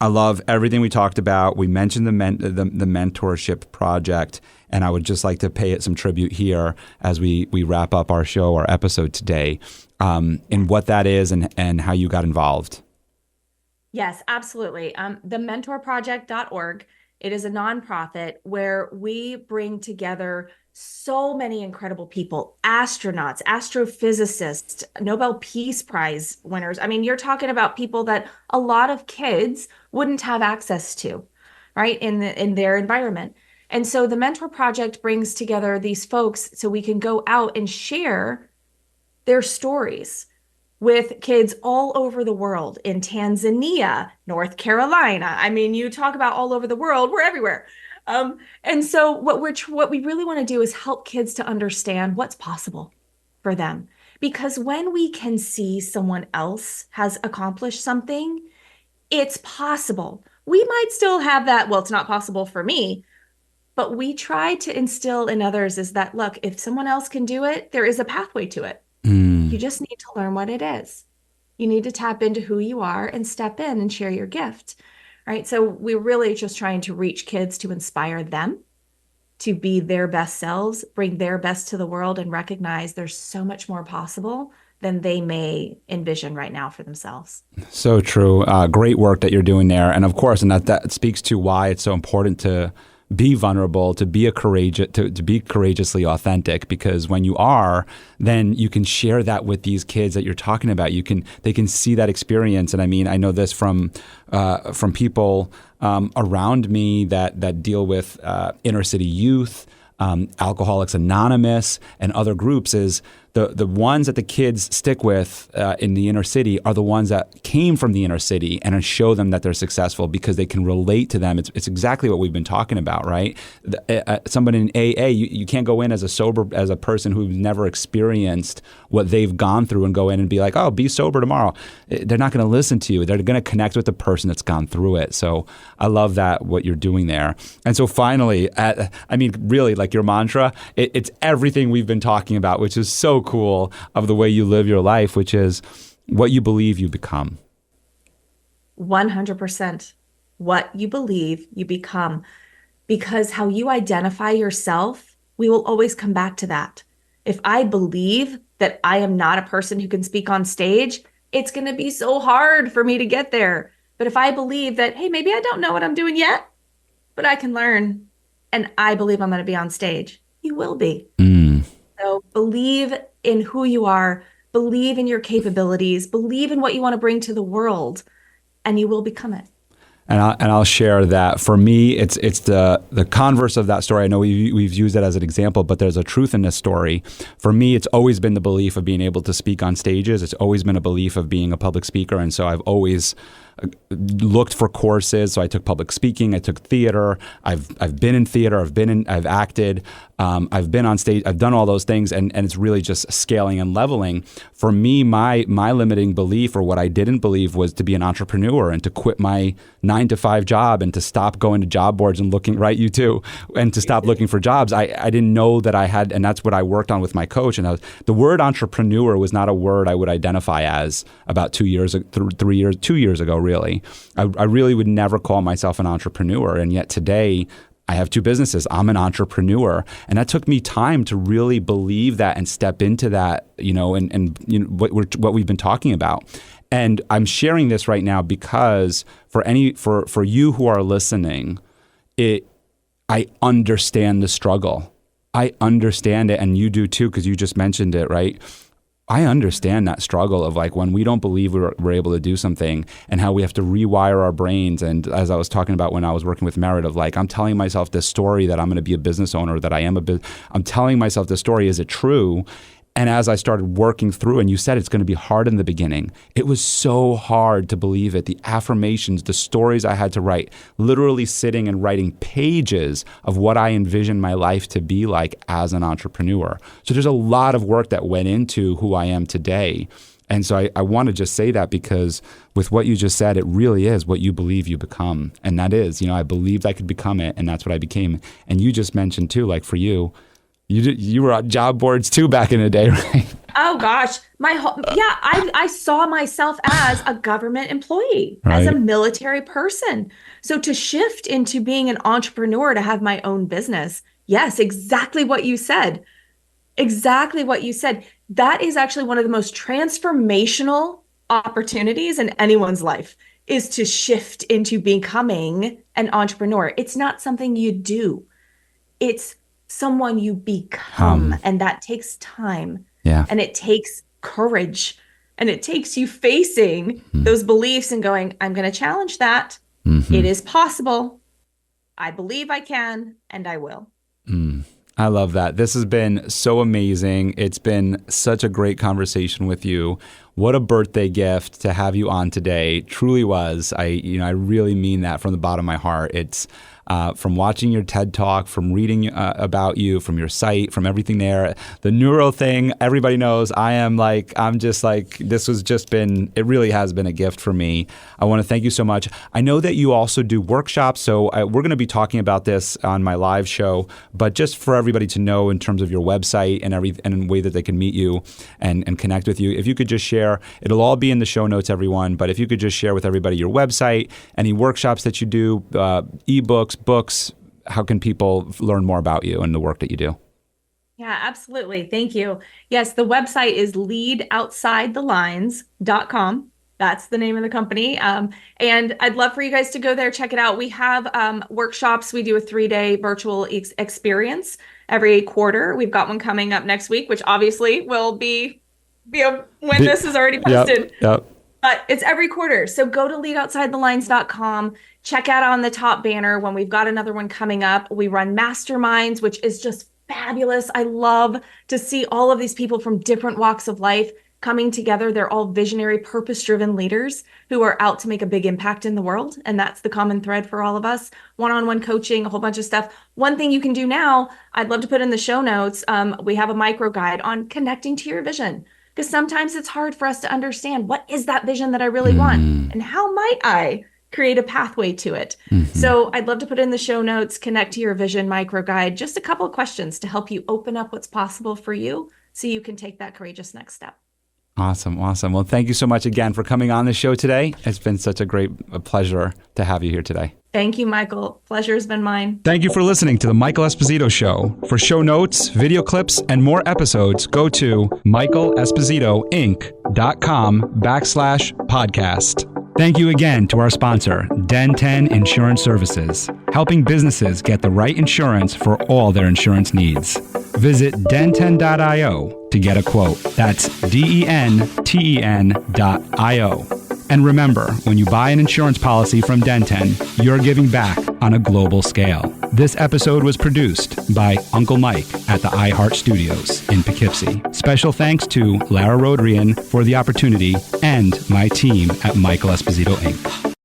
I love everything we talked about. We mentioned the mentorship project, and I would just like to pay it some tribute here as we wrap up our show, our episode today, and what that is and how you got involved. Yes, absolutely. Thementorproject.org It is a nonprofit where we bring together so many incredible people, astronauts, astrophysicists, Nobel Peace Prize winners. I mean, you're talking about people that a lot of kids wouldn't have access to, right, in their environment. And so the Mentor Project brings together these folks so we can go out and share their stories with kids all over the world, in Tanzania, North Carolina. I mean, you talk about all over the world, we're everywhere. And so what we really want to do is help kids to understand what's possible for them. Because when we can see someone else has accomplished something, it's possible. We might still have that, well, it's not possible for me, but we try to instill in others is that, look, if someone else can do it, there is a pathway to it. You just need to learn what it is. You need to tap into who you are and step in and share your gift, right? So we're really just trying to reach kids to inspire them to be their best selves, bring their best to the world, and recognize there's so much more possible than they may envision right now for themselves. So true. Great work that you're doing there. And of course, and that speaks to why it's so important to be vulnerable, to be to be courageously authentic, because when you are, then you can share that with these kids that you're talking about. They can see that experience. And I mean, I know this from people around me that deal with inner city youth, Alcoholics Anonymous, and other groups. Is the ones that the kids stick with in the inner city are the ones that came from the inner city, and show them that they're successful because they can relate to them. It's exactly what we've been talking about, right? Somebody in AA, you can't go in as a person who's never experienced what they've gone through and go in and be like, oh, be sober tomorrow. They're not going to listen to you. They're going to connect with the person that's gone through it. So I love that, what you're doing there. And so finally, I mean, really, like your mantra, it's everything we've been talking about, which is so cool, of the way you live your life, which is what you believe you become. 100%. What you believe you become, because how you identify yourself, we will always come back to that. If I believe that I am not a person who can speak on stage, it's going to be so hard for me to get there. But if I believe that, hey, maybe I don't know what I'm doing yet, but I can learn, and I believe I'm going to be on stage, you will be. So believe in who you are, believe in your capabilities, believe in what you want to bring to the world, and you will become it. And I'll share that for me, it's the converse of that story. I know we've used it as an example, but there's a truth in this story. For me, it's always been the belief of being able to speak on stages. It's always been a belief of being a public speaker. And so I've always looked for courses. So I took public speaking, I took theater. I've been in theater, I've acted, I've been on stage, I've done all those things, and it's really just scaling and leveling. For me, my limiting belief, or what I didn't believe, was to be an entrepreneur and to quit my 9-to-5 job and to stop going to job boards and looking, right, you too, and to stop looking for jobs. I didn't know that I had, and that's what I worked on with my coach. And the word entrepreneur was not a word I would identify as about 2 years ago, really. I really would never call myself an entrepreneur. And yet today, I have 2 businesses. I'm an entrepreneur. And that took me time to really believe that and step into that, and what we've been talking about. And I'm sharing this right now because for you who are listening, I understand the struggle. I understand it, and you do too, because you just mentioned it, right? I understand that struggle of like when we don't believe we're able to do something, and how we have to rewire our brains. And as I was talking about when I was working with Merit, of like, I'm telling myself this story that I'm going to be a business owner, that I'm telling myself this story. Is it true? And as I started working through, and you said it's going to be hard in the beginning, it was so hard to believe it. The affirmations, the stories I had to write, literally sitting and writing pages of what I envisioned my life to be like as an entrepreneur. So there's a lot of work that went into who I am today. And so I want to just say that, because with what you just said, it really is what you believe you become. And that is, I believed I could become it, and that's what I became. And you just mentioned too, like for you, you were on job boards too back in the day, right? Oh gosh, I saw myself as a government employee, right, as a military person. So to shift into being an entrepreneur, to have my own business, yes, exactly what you said. Exactly what you said. That is actually one of the most transformational opportunities in anyone's life, is to shift into becoming an entrepreneur. It's not something you do. It's someone you become. And that takes time. Yeah. And it takes courage. And it takes you facing those beliefs and going, I'm going to challenge that. It is possible. I believe I can, and I will. I love that. This has been so amazing. It's been such a great conversation with you. What a birthday gift to have you on today. Truly was. I really mean that from the bottom of my heart. It's from watching your TED Talk, from reading about you, from your site, from everything there. The neuro thing, everybody knows this was just been, it really has been a gift for me. I want to thank you so much. I know that you also do workshops, so we're going to be talking about this on my live show, but just for everybody to know in terms of your website and a way that they can meet you and connect with you, if you could just share, it'll all be in the show notes, everyone, but if you could just share with everybody your website, any workshops that you do, ebooks, books, how can people learn more about you and the work that you do? Yeah, absolutely. Thank you. Yes, the website is leadoutsidethelines.com. That's the name of the company. And I'd love for you guys to go there, check it out. We have workshops. We do a 3-day virtual experience every quarter. We've got one coming up next week, which obviously will be when this is already posted. Yep. But it's every quarter. So go to leadoutsidethelines.com. Check out on the top banner when we've got another one coming up. We run masterminds, which is just fabulous. I love to see all of these people from different walks of life coming together. They're all visionary, purpose-driven leaders who are out to make a big impact in the world. And that's the common thread for all of us. One-on-one coaching, a whole bunch of stuff. One thing you can do now, I'd love to put in the show notes. We have a micro guide on connecting to your vision. Because sometimes it's hard for us to understand, what is that vision that I really want? And how might I create a pathway to it? So I'd love to put in the show notes, connect to your vision micro guide, just a couple of questions to help you open up what's possible for you so you can take that courageous next step. Awesome. Well, thank you so much again for coming on the show today. It's been such a pleasure to have you here today. Thank you, Michael. Pleasure has been mine. Thank you for listening to The Michael Esposito Show. For show notes, video clips, and more episodes, go to michaelespositoinc.com/podcast. Thank you again to our sponsor, Den10 Insurance Services, helping businesses get the right insurance for all their insurance needs. Visit den10.io to get a quote. That's DENTEN.io. And remember, when you buy an insurance policy from Den10, you're giving back on a global scale. This episode was produced by Uncle Mike at the iHeart Studios in Poughkeepsie. Special thanks to Lara Rodrian for the opportunity and my team at Michael Esposito Inc.